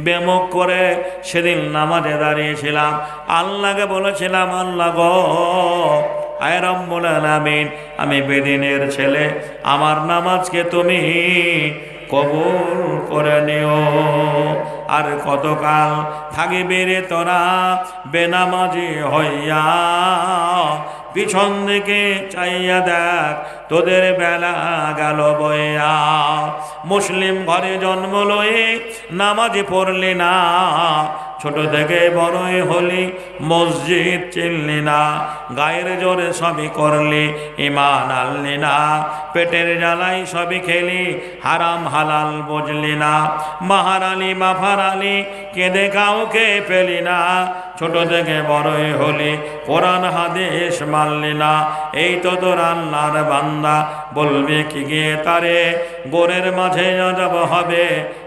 বেমুখ করে সেদিন নামাজে দাঁড়িয়েছিলাম। আল্লাহকে বলেছিলাম, আল্লাহ গো, আয় রব্বুল আলামিন, আমি বেদিনের ছেলে, আমার নামাজকে তুমি কবুল করে নিও। আর কতকাল থাকিবি রে তোরা বেনামাজি হইয়া, পিছন দিকে চাইয়া দেখ তোদের বেলা গেল বইয়া। মুসলিম ঘরে জন্ম লয়ে নামাজি পড়লি না, ছোট থেকে বড়ই হলি মসজিদ চিনলি না, গায়ের জোরে সবই করলি ইমান আনলি না, পেটের জ্বালাই সবই খেলি হারাম হালাল বুঝলি না, মাহারালি মাফারালি কেঁদে কাউকে পেলি না, ছোট থেকে বড়ই হলি কোরআন হাদিস মানলি না। এই তো তোর আল্লাহর বান্দা, বলবি কি গিয়ে তারে, গোরের মাঝে আযাব হবে,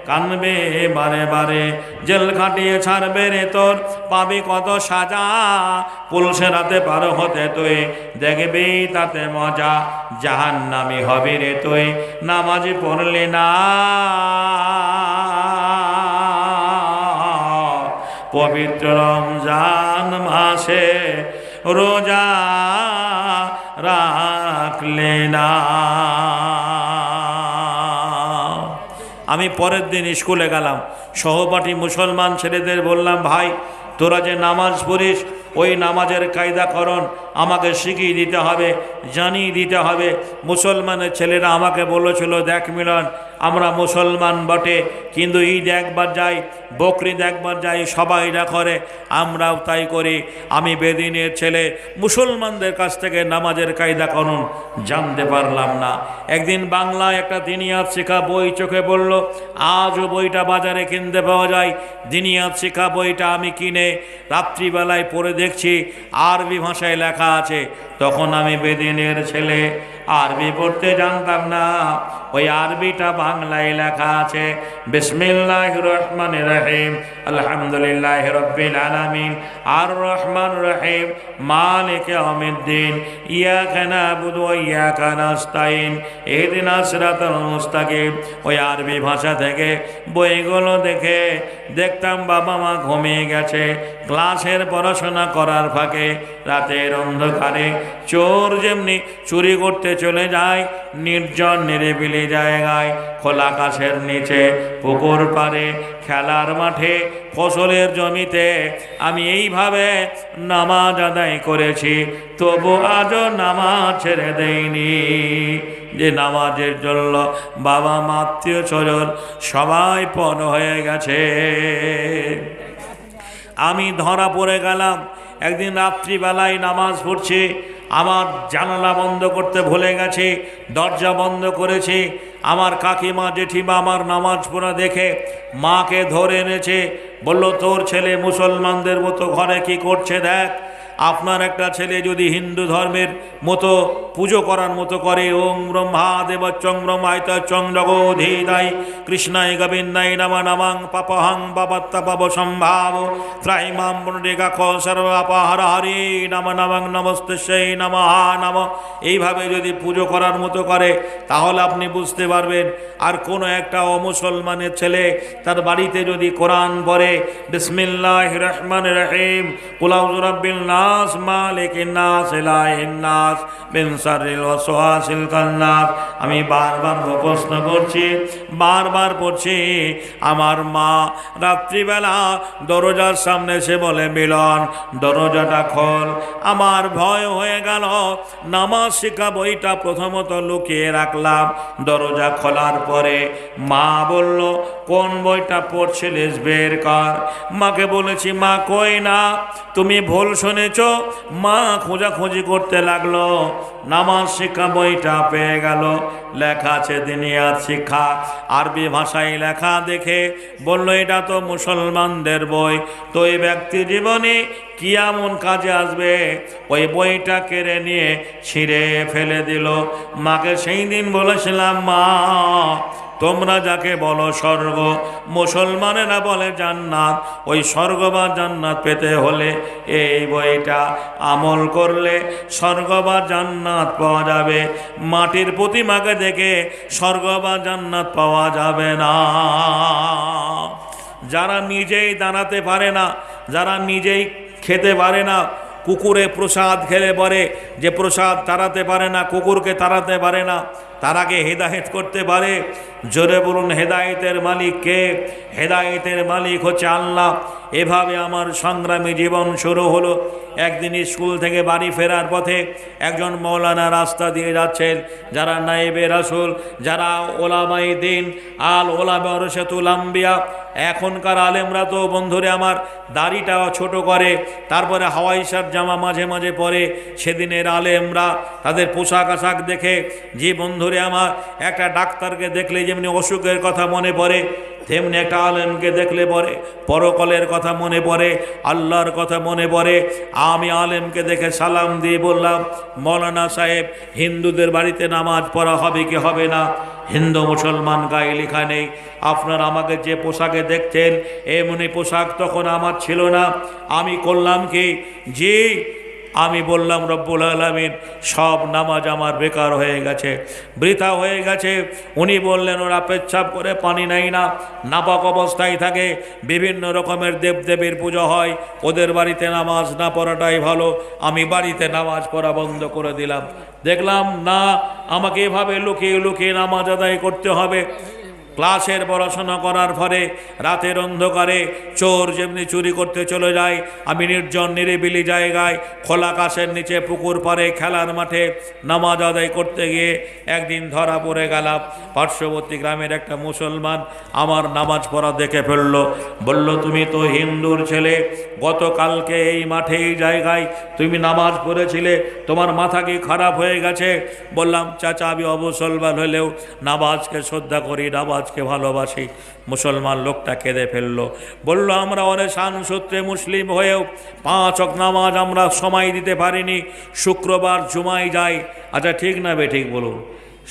কানবে বারে বারে, জেল খাটিয়ে ছাড়বে রে তোর, পাবি কত সাজা, পুলিশের হাতে পার হতে তুই দেখবি তাতে মজা, জাহান্নামী হবি রে তুই নামাজ পড়লি না। পবিত্র রমজান মাসে রোজা রাখলে না। আমি পরের দিন স্কুলে গেলাম, সহপাঠী মুসলমান ছেলেদের বললাম, ভাই তোরা যে নামাজ পড়িস ওই নামাজের কায়দাকরণ আমাকে শিখিয়ে দিতে হবে, জানিয়ে দিতে হবে। মুসলমানের ছেলেরা আমাকে বলেছিল, দেখ মিলন, আমরা মুসলমান বটে, কিন্তু ঈদ একবার যাই, বকরিদ একবার যাই, সবাইরা করে, আমরাও তাই করি। আমি বেদিনের ছেলে, মুসলমানদের কাছ থেকে নামাজের কায়দাকরণ জানতে পারলাম না। একদিন বাংলায় একটা দিনিয়াত শিক্ষা বই চোখে পড়ল, আজও বইটা বাজারে কিনতে পাওয়া যায়। দিনিয়াত শিক্ষা বইটা আমি কিনে রাত্রিবেলায় পড়ে দেখছি আরবি ভাষায় লেখা আছে। তখন আমি বেদিনের ছেলে, আরবি পড়তে জানতাম না, ওই আরবিটা বাংলায় লেখা আছে, বিসমিল্লাহির রহমানির রহিম, আলহামদুলিল্লাহি রাব্বিল আলামিন, আর রহমান রহিম, মালিক ইয়াউমিদ্দিন, ইয়াকা না'বুদু ওয়া ইয়াকা নাস্তাইন, ইহদিনাস সিরাতাল মুস্তাকিম। ওই আরবি ভাষা থেকে বইগুলো দেখে দেখতাম বাবা মা ঘুমিয়ে গেছে, ক্লাসের পড়াশোনা করার ফাঁকে রাতের অন্ধকারে চোর যেমনি চুরি করতে চলে যায় নির্জন নিরিবিলি জায়গায়, খোলা আকাশের নিচে, পুকুর পাড়ে, খেলার মাঠে, ফসলের জমিতে, আমি এইভাবে নামাজ আদায় করেছি, তবু আজও নামাজ ছেড়ে দেইনি। যে নামাজের জন্য বাবা মা আত্মীয় স্বজন সবাই পণ হয়ে গেছে। আমি ধরা পড়ে গেলাম। একদিন রাত্রিবেলায় নামাজ পড়ছি, আমার জানালা বন্ধ করতে ভুলে গেছি, দরজা বন্ধ করেছি। আমার কাকিমা জেঠিমা আমার নামাজ পড়া দেখে মাকে ধরে এনেছে, বলল, তোর ছেলে মুসলমানদের মতো ঘরে কি করছে দেখ। আপনার একটা ছেলে যদি হিন্দু ধর্মের মতো পুজো করার মতো করে, ওম ব্রহ্মা দেবচ্চং ব্রহ্মায়ত চং জগোধীদাই কৃষ্ণায় গোবিন্দায় নমঃ নমঃ পাপহং পাপত্তাপব সম্ভাব ত্রাইমাম পুণ্ডরিকাক্ষ সর্বাপহর হরি নমঃ নমঃ নমস্তেশ্বৈ নমঃ নমঃ, এইভাবে যদি পুজো করার মতো করে তাহলে আপনি বুঝতে পারবেন। আর কোনো একটা অমুসলমানের ছেলে তার বাড়িতে যদি কোরআন পড়ে, বিসমিল্লাহির রহমানির রহিম, কুল আউযু বিরাব্বিন নাস মালিকিন নাস ইলাহিন নাস মিন শাররিল ওয়াসওয়াসিল খান্নাস, আমি বারবার প্রশ্ন করছি, বারবার পড়ছি। আমার মা রাত্রিবেলা দরজার সামনে এসে বলে, মিলন দরজাটা খোল। আমার ভয় হয়ে গেল, নামাজ শিক্ষা বইটা প্রথমত লুকিয়ে রাখলাম। দরজা খোলার পরে মা বলল, কোন বইটা পড়ছিলিস বের কর। মাকে বলেছি, মা কই না, তুমি ভুল শুনেছ। মা খোঁজাখুঁজি করতে লাগলো, নামাজ শিক্ষা বইটা পেয়ে গেল, লেখা আছে দিনিয়াত শিক্ষা, আরবি ভাষায় লেখা দেখে বলল, এটা তো মুসলমানদের বই, তো এই ব্যক্তি জীবনে কি এমন কাজে আসবে। ওই বইটা কেড়ে নিয়ে ছিঁড়ে ফেলে দিল। মাকে সেই দিন বলেছিলাম, মা তোমরা যাকে বলো স্বর্গ, মুসলমানেরা বলে জান্নাত, ওই স্বর্গ বা জান্নাত পেতে হলে এই বইটা আমল করলে স্বর্গ বা জান্নাত পাওয়া যাবে। মাটির প্রতিমাকে দেখে স্বর্গ বা জান্নাত পাওয়া যাবে না। যারা নিজেই দাঁড়াতে পারে না, যারা নিজেই খেতে পারে না, কুকুরে প্রসাদ খেলে পরে যে প্রসাদ তাড়াতে পারে না, কুকুরকে তাড়াতে পারে না, তারাকে হেদায়েত করতে পারে। জোরে বলুন, হেদায়েতের মালিক কে? হেদায়েতের মালিক হচ্ছে আল্লাহ। এভাবে আমার সংগ্রামী জীবন শুরু হলো। একদিন স্কুল থেকে বাড়ি ফেরার পথে একজন মৌলানা রাস্তা দিয়ে যাচ্ছেন, যারা নায়েবে রাসূল, যারা ওলামায়ে দ্বীন, আল ওলামা ওয়ারাসাতুল আম্বিয়া। এখনকার আলেমরা তো বন্ধুরে আমার দাড়িটাও ছোট করে, তারপরে হাওয়াই শার্ট জামা মাঝে মাঝে পরে। সেদিনের আলেমরা তাদের পোশাক আশাক দেখে, যে বন্ধুরে আমার একটা ডাক্তারকে দেখলে যেমনি অসুখের কথা মনে পড়ে, তেমনি একটা আলেমকে দেখলে পরে পরকালের কথা মনে পড়ে, আল্লাহর কথা মনে পড়ে। আমি আলেমকে দেখে সালাম দিয়ে বললাম, মৌলানা সাহেব, হিন্দুদের বাড়িতে নামাজ পড়া হবে কি হবে না? হিন্দু মুসলমান গায়ে লেখা নেই। আপনার আমাকে যে পোশাকে দেখছেন এমনি পোশাক তখন আমার ছিল না। আমি করলাম কি, জি আমি বললাম রব্বুল আলামিন সব নামাজ আমার বেকার হয়ে গেছে, বৃথা হয়ে গেছে। উনি বললেন ওরা পেচ্ছাপ করে পানি নেয় না, নাপাক অবস্থায় থাকে, বিভিন্ন রকমের দেবদেবীর পুজো হয়, ওদের বাড়িতে নামাজ না পড়াটাই ভালো। আমি বাড়িতে নামাজ পড়া বন্ধ করে দিলাম। দেখলাম না, আমাকে এভাবে লুকিয়ে লুকিয়ে নামাজ আদায় করতে হবে। ক্লাসের পড়াশোনা করার পরে রাতের অন্ধকারে চোর যেমনি চুরি করতে চলে যায়, আমি নির্জন নিরিবিলি জায়গায় খোলা আকাশের নিচে পুকুর পাড়ে খেলার মাঠে নামাজ আদায় করতে গিয়ে একদিন ধরা পড়ে গেলাম। পার্শ্ববর্তী গ্রামের একটা মুসলমান আমার নামাজ পড়া দেখে ফেলল, বলল তুমি তো হিন্দুর ছেলে, গতকালকে এই মাঠে এই জায়গায় তুমি নামাজ পড়েছিলে, তোমার মাথা কি খারাপ হয়ে গেছে? বললাম চাচা আমি অমুসলমান হলেও নামাজকে শ্রদ্ধা করি, নামাজকে ভালোবাসি। মুসলমান লোকটা কেঁদে ফেললো, বলল আমরা অনেক শান সূত্রে মুসলিম হয়েও 5 ওয়াক্ত নামাজ আমরা সময় দিতে পারিনি, শুক্রবার জুমায় যাই। আচ্ছা ঠিক না বেঠিক বলুন?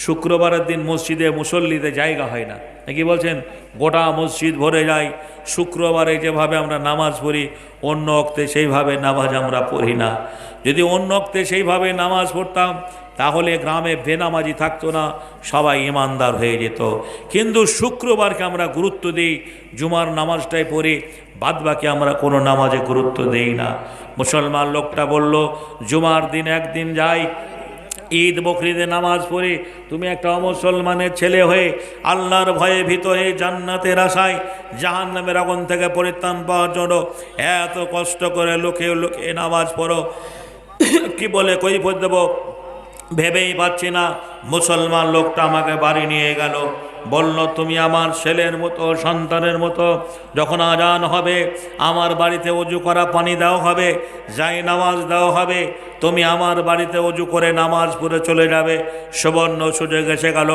শুক্রবারের দিন মসজিদে মুসল্লিতে জায়গা হয় না, নাকি বলছেন? গোটা মসজিদ ভরে যায়। শুক্রবারে যেভাবে আমরা নামাজ পড়ি, অন্য অক্তে সেইভাবে নামাজ আমরা পড়ি না। যদি অন্য অক্তে সেইভাবে নামাজ পড়তাম তাহলে গ্রামে বেনামাজি থাকতো না, সবাই ইমানদার হয়ে যেত। কিন্তু শুক্রবারকে আমরা গুরুত্ব দিই, জুমার নামাজটাই পড়ি, বাদবাকি আমরা কোনো নামাজে গুরুত্ব দেই না। মুসলমান লোকটা বলল জুমার দিন একদিন যাই, ঈদ বকরিদে নামাজ পড়ি, তুমি একটা অমুসলমানের ছেলে হয়ে আল্লাহর ভয়ে ভীত হয়ে জান্নাতের আশায় জাহান্নামের আগুন থেকে পরিত্রাণ পাওয়ার জন্য এত কষ্ট করে লুকিয়ে লুকিয়ে নামাজ পড়ো, কি বলে কৈফিয়ত দেব ভেবেই পাচ্ছি না। মুসলমান লোকটা আমাকে বাড়ি নিয়ে গেল, বলল তুমি আমার ছেলের মতো, সন্তানের মতো, যখন আজান হবে আমার বাড়িতে অজু করা পানি দেওয়া হবে, যাই নামাজ দেওয়া হবে, তুমি আমার বাড়িতে অজু করে নামাজ পড়ে চলে যাবে। সুবর্ণ সুযোগ এসে গেল,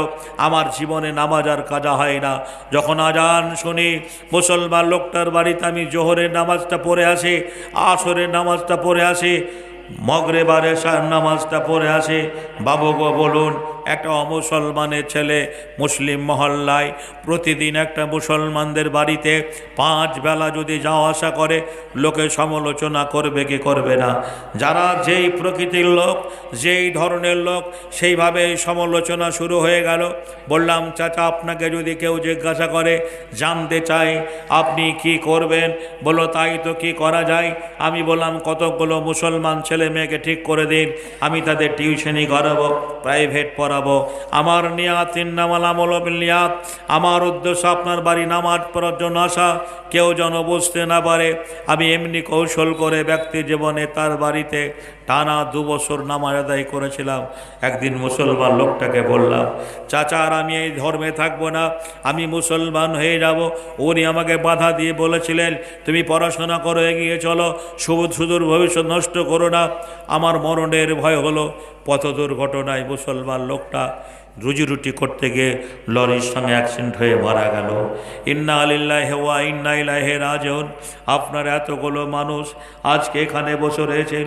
আমার জীবনে নামাজ আর কাজা হয় না। যখন আজান শুনি মুসলমান লোকটার বাড়িতে আমি জোহরের নামাজটা পড়ে আসি, আসরের নামাজটা পড়ে আসি, মগরিবের এশার নামাজটা পড়ে আসে। বাবু গো বলুন, একটা অমুসলমানের ছেলে মুসলিম মহল্লায় প্রতিদিন একটা মুসলমানদের বাড়িতে 5 বেলা যদি যাওয়া আসা করে, লোকে সমালোচনা করবে কি করবে না? যারা যেই প্রকৃতির লোক, যেই ধরনের লোক, সেইভাবে সমালোচনা শুরু হয়ে গেল। বললাম চাচা আপনাকে যদি কেউ জিজ্ঞাসা করে, জানতে চাই আপনি কি করবেন, বলো তাই তো কি করা যায়? আমি বললাম কতগুলো মুসলমান ছেলে মেয়েকে ঠিক করে দিন, আমি তাদের টিউশনি করাবো, প্রাইভেট পড়াবো। আমার নিয়াত ইন্নামাল আমালু বিন্নিয়াত, আমার উদ্দেশ্য আপনার বাড়ি নামাজ পড়ার জন্য আসা, কেউ যেন বুঝতে না পারে আমি এমনি কৌশল করে ব্যক্তি জীবনে তার বাড়িতে টানা 2 বছর নামাজ আদায় করেছিলাম। একদিন মুসলমান লোকটাকে বললাম চাচা আর আমি এই ধর্মে থাকবো না, আমি মুসলমান হয়ে যাব। উনি আমাকে বাধা দিয়ে বলেছিলেন তুমি পড়াশোনা করো, এগিয়ে চলো, সুদূর ভবিষ্যৎ নষ্ট করো না। আমার মরণের ভয় হলো। পথ দুর্ঘটনায় মুসলমান লোকটা রুজি রুটি করতে গিয়ে লরির সঙ্গে অ্যাক্সিডেন্ট হয়ে মারা গেল। ইন্না লিল্লাহি ওয়া ইন্না ইলাইহি রাজিউন। আপনারা এতগুলো মানুষ আজকে এখানে বসে রয়েছেন,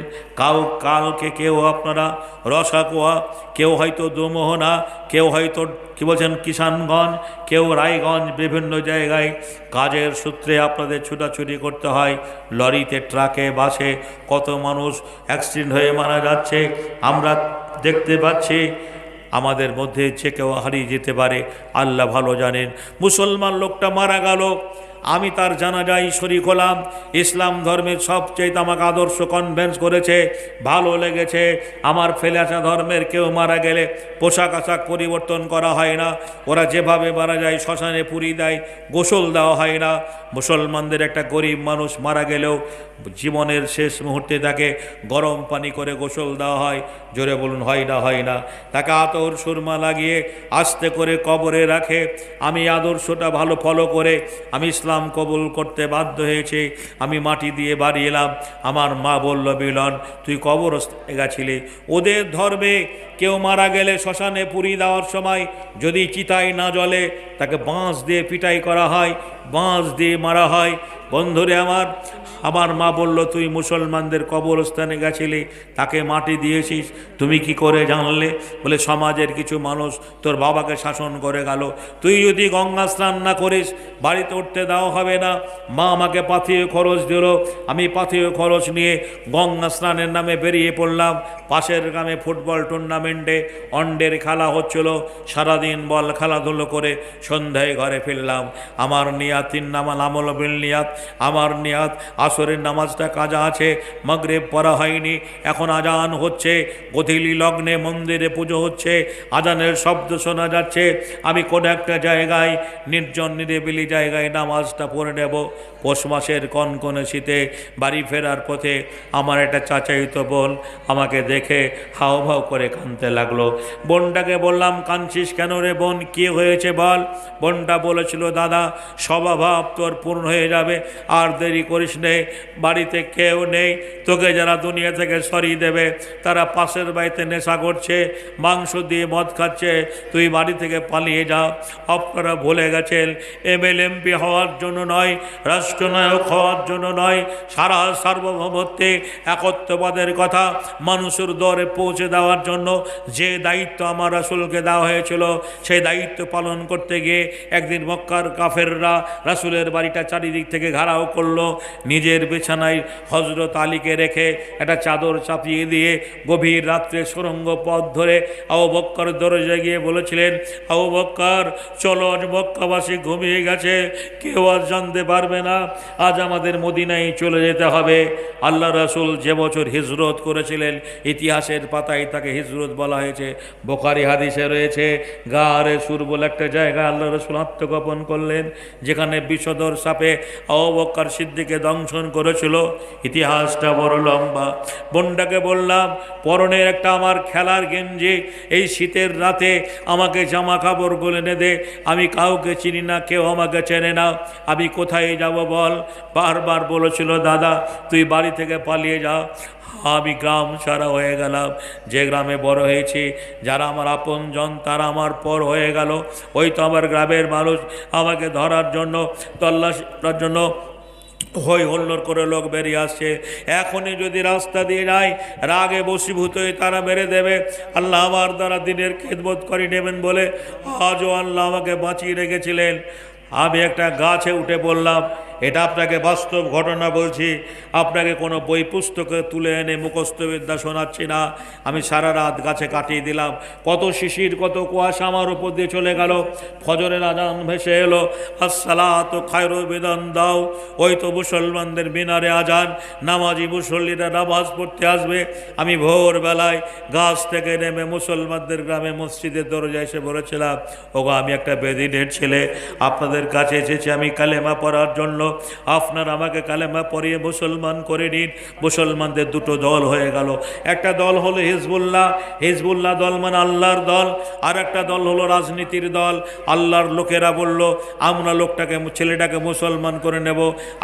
কালকে কেউ আপনারা রসাকুয়া, কেউ হয়তো দোমোহনা, কেউ হয়তো কি বলছেন কিষানগঞ্জ, কেউ রায়গঞ্জ, বিভিন্ন জায়গায় কাজের সূত্রে আপনাদের ছুটাছুটি করতে হয়। লরিতে, ট্রাকে, বাসে কত মানুষ অ্যাক্সিডেন্ট হয়ে মারা যাচ্ছে আমরা দেখতে পাচ্ছি। আমাদের মধ্যে যে কেউ হারিয়ে যেতে পারে, আল্লাহ ভালো জানেন। মুসলমান লোকটা মারা গেল, আমি তার জানাজায় শরীক হলাম। ইসলাম ধর্মের সবচেয়ে আমাকে আদর্শ কনভিন্স করেছে, ভালো লেগেছে। আমার ফেলে আসা ধর্মের কেউ মারা গেলে পোশাক আশাক পরিবর্তন করা হয় না, ওরা যেভাবে মারা যায় শ্মশানে পুড়িয়ে দেয়, গোসল দেওয়া হয় না। মুসলমানদের একটা গরিব মানুষ মারা গেলেও জীবনের শেষ মুহূর্তে তাকে গরম পানি করে গোসল দেওয়া হয়। জোরে বলুন হয় না? হয় না? তাকে আতর সুরমা লাগিয়ে আস্তে করে কবরে রাখে। আমি আদর্শটা ভালো ফলো করে আমি ইসলাম কবুল করতে বাধ্য হয়েছে। আমি মাটি দিয়ে বাড়ি এলাম। আমার মা বলল মিলন তুই কবরস্থানে গেছিলি। ওদের ধর্মে কেউ মারা গেলে শ্মশানে পুড়িয়ে দেওয়ার সময় যদি চিতায় না জ্বলে তাকে বাঁশ দিয়ে পিটাই করা হয়, বাঁশ দিয়ে মারা হয়। বন্ধুরে আমার মা বলল তুই মুসলমানদের কবরস্থানে গেছিলি, তাকে মাটি দিয়েছিস, তুমি কি করে জানলে? বলে সমাজের কিছু মানুষ তোর বাবাকে শাসন করে গেল, তুই যদি গঙ্গা স্নান না করিস বাড়িতে উঠতে দাও যাওয়া হবে না। মা আমাকে পাথেয় খরচ দিল, আমি পাথেয় খরচ নিয়ে গঙ্গা স্নানের নামে বেরিয়ে পড়লাম। পাশের গ্রামে ফুটবল টুর্নামেন্টে অন্ডের খেলা হচ্ছিল, সারাদিন বল খেলাধুলো করে সন্ধ্যায় ঘরে ফিরলাম। আমার নিয়াত আমল বিল নিয়াত, আমার নিয়াত আসরের নামাজটা কাজা আছে, মাগরিব পড়া হয়নি, এখন আজান হচ্ছে, গধূলি লগ্নে মন্দিরে পুজো হচ্ছে, আজানের শব্দ শোনা যাচ্ছে। আমি কোনো একটা জায়গায় নির্জন নিরিবিলি জায়গায় নামাজটা পড়ে নেব। পৌষ মাসের কনকনে শীতে বাড়ি ফেরার পথে আমার একটা চাচাইতো বোন আমাকে দেখে হাউভাউ করে কাঁদতে লাগলো। বোনটাকে বললাম, কাঁদছিস কেন রে বোন, কি হয়েছে বল? বোনটা বলেছিল, দাদা স্বভাব তোর পূর্ণ হয়ে যাবে, আর দেরি করিস নে, বাড়িতে কেউ নেই, তোকে যারা দুনিয়া থেকে সরিয়ে দেবে তারা পাশের বাড়িতে নেশা করছে, মাংস দিয়ে মদ খাচ্ছে, তুই বাড়ি থেকে পালিয়ে যা। আপনারা ভুলে গেছেন MLMP হওয়ার জন্য নয়, রাষ্ট্রনায়ক হওয়ার জন্য নয়, সারা সার্বভৌমত্বে একত্ববাদের কথা মানুষের দরে পৌঁছে দেওয়ার জন্য যে দায়িত্ব আমার রাসূলকে দেওয়া হয়েছিল, সেই দায়িত্ব পালন করতে গিয়ে একদিন মক্কার কাফেররা রাসূলের বাড়িটা চারিদিক থেকে ঘেরাও করলো। নিজের বিছানায় হযরত আলীকে রেখে একটা চাদর চাপিয়ে দিয়ে গভীর রাত্রে সুড়ঙ্গ পথ ধরে আবু বকর দরজায় গিয়ে বলেছিলেন, আবু বকর চলো, আজ মক্কাবাসী ঘুমিয়ে গেছে, কেউ আজ জানতে পারবে না, আজ আমাদের মদিনায় চলে যেতে হবে। আল্লাহ রাসূল যে বছর হিজরত করেছিলেন, ইতিহাসের পাতায় তাকে হিজরত বলা হয়েছে। বুখারী হাদিসে রয়েছে, গারে সুর বলে একটা জায়গায় আল্লাহ রাসূল আত্মগোপন করলেন, যেখানে বিষধর সাপে আবু বকর সিদ্দিককে দংশন করেছিল। ইতিহাসটা বড় লম্বা। বোনটাকে বললাম, পরনের একটা আমার খেলার গেঞ্জি, এই শীতের রাতে আমাকে জামা কাপড় গুলো এনে দে, আমি কাউকে চিনি না, কেউ আমাকে চেনে না, আমি কোথায় যাব বল? বারবার বলেছিল, দাদা তুই বাড়ি থেকে পালিয়ে যা। আমি গ্রাম ছাড়া হয়ে গেলাম, যে গ্রামে বড় হয়েছি, যারা আমার আপনজন তারা আমার পর হয়ে গেল। ওই তো আমার গ্রামের মানুষ আমাকে ধরার জন্য, তল্লাশি করার জন্য হই হল্লোর করে লোক বেরিয়ে আসছে। এখনই যদি রাস্তা দিয়ে যায়, রাগে বশীভূত হয়ে তারা মেরে দেবে। আল্লাহ আমার দ্বারা দিনের খেদমত করে নেবেন বলে আজও আল্লাহ আমাকে বাঁচিয়ে রেখেছিলেন। আমি একটা গাছে উঠে পড়লাম, এটা আপনাকে বাস্তব ঘটনা বলছি, আপনাকে কোনো বই পুস্তকে তুলে এনে মুখস্থবিদ্যা শোনাচ্ছি না। আমি সারা রাত গাছে কাটিয়ে দিলাম, কত শিশির কত কুয়াশা আমার উপর দিয়ে চলে গেল। ফজরের আজান ভেসে এলো, আসসালাতু খায়রু বিদান দাও। ওই তো মুসলমানদের মিনারে আজান, নামাজি মুসল্লিরা নামাজ পড়তে আসবে। আমি ভোরবেলায় গাছ থেকে নেমে মুসলমানদের গ্রামে মসজিদের দরজায় এসে বলেছিলাম, ওগো আমি একটা বেদিনের ছেলে, আপনাদের কাছে এসেছি আমি কালেমা পড়ার জন্য, আপনারা আমাকে কালেমা পড়িয়ে মুসলমান করে নিন। মুসলমানদের দুটো দল হয়ে গেল, একটা দল হলো হিজবুল্লাহ, হিজবুল্লাহ দল মানে আল্লাহর দল, আর একটা দল হলো রাজনীতির দল। আল্লাহর লোকেরা বলল আমরা লোকটাকে ছেলেটাকে মুসলমান করে নেব,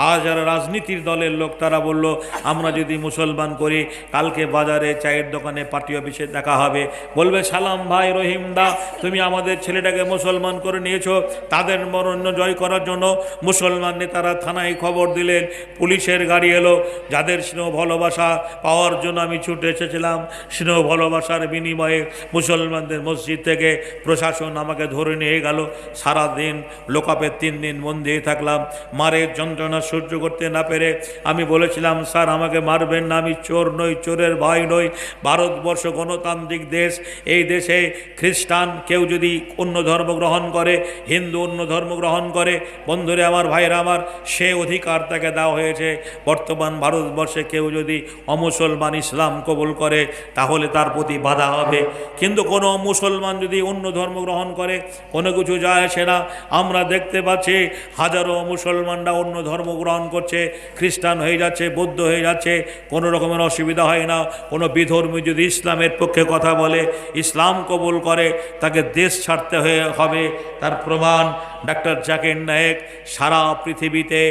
আর যারা রাজনীতির দলের লোক তারা বলল আমরা যদি মুসলমান করি কালকে বাজারে চায়ের দোকানে পার্টি অফিসে দেখা হবে, বলবে সালাম ভাই রহিম দা তুমি আমাদের ছেলেটাকে মুসলমান করে নিয়েছো। তাদের মরণ্য জয় করার জন্য মুসলমান নেতারা থানায় খবর দিলেন, পুলিশের গাড়ি এলো। যাদের স্নেহ ভালোবাসা পাওয়ার জন্য আমি ছুটে এসেছিলাম, স্নেহ ভালোবাসার বিনিময়ে মুসলমানদের মসজিদ থেকে প্রশাসন আমাকে ধরে নিয়ে গেল। সারাদিন লোকাপের 3 দিন বন্দি থাকলাম, মারের যন্ত্রণা সহ্য করতে না পেরে আমি বলেছিলাম, স্যার আমাকে মারবেন না, আমি চোর নই, চোরের ভয় নই। ভারতবর্ষ গণতান্ত্রিক দেশ, এই দেশে খ্রিস্টান কেউ যদি অন্য ধর্ম গ্রহণ করে, হিন্দু অন্য ধর্ম গ্রহণ করে, বন্ধুরে আমার ভাইরা আমার, সে অধিকার তাকে দেওয়া হয়েছে। বর্তমান ভারতবর্ষে কেউ যদি অমুসলমান ইসলাম কবুল করে তাহলে তার প্রতি বাধা হবে, কিন্তু কোনো মুসলমান যদি অন্য ধর্ম গ্রহণ করে কোনো কিছু যায় আসে না। আমরা দেখতে পাচ্ছি হাজারো মুসলমানরা অন্য ধর্ম গ্রহণ করছে, খ্রিস্টান হয়ে যাচ্ছে, বৌদ্ধ হয়ে যাচ্ছে, কোনো রকমের অসুবিধা হয় না। কোনো বিধর্মী যদি ইসলামের পক্ষে কথা বলে, ইসলাম কবুল করে, তাকে দেশ ছাড়তে হবে। তার প্রমাণ ডাক্তার জাকির নায়েক সারা পৃথিবীতে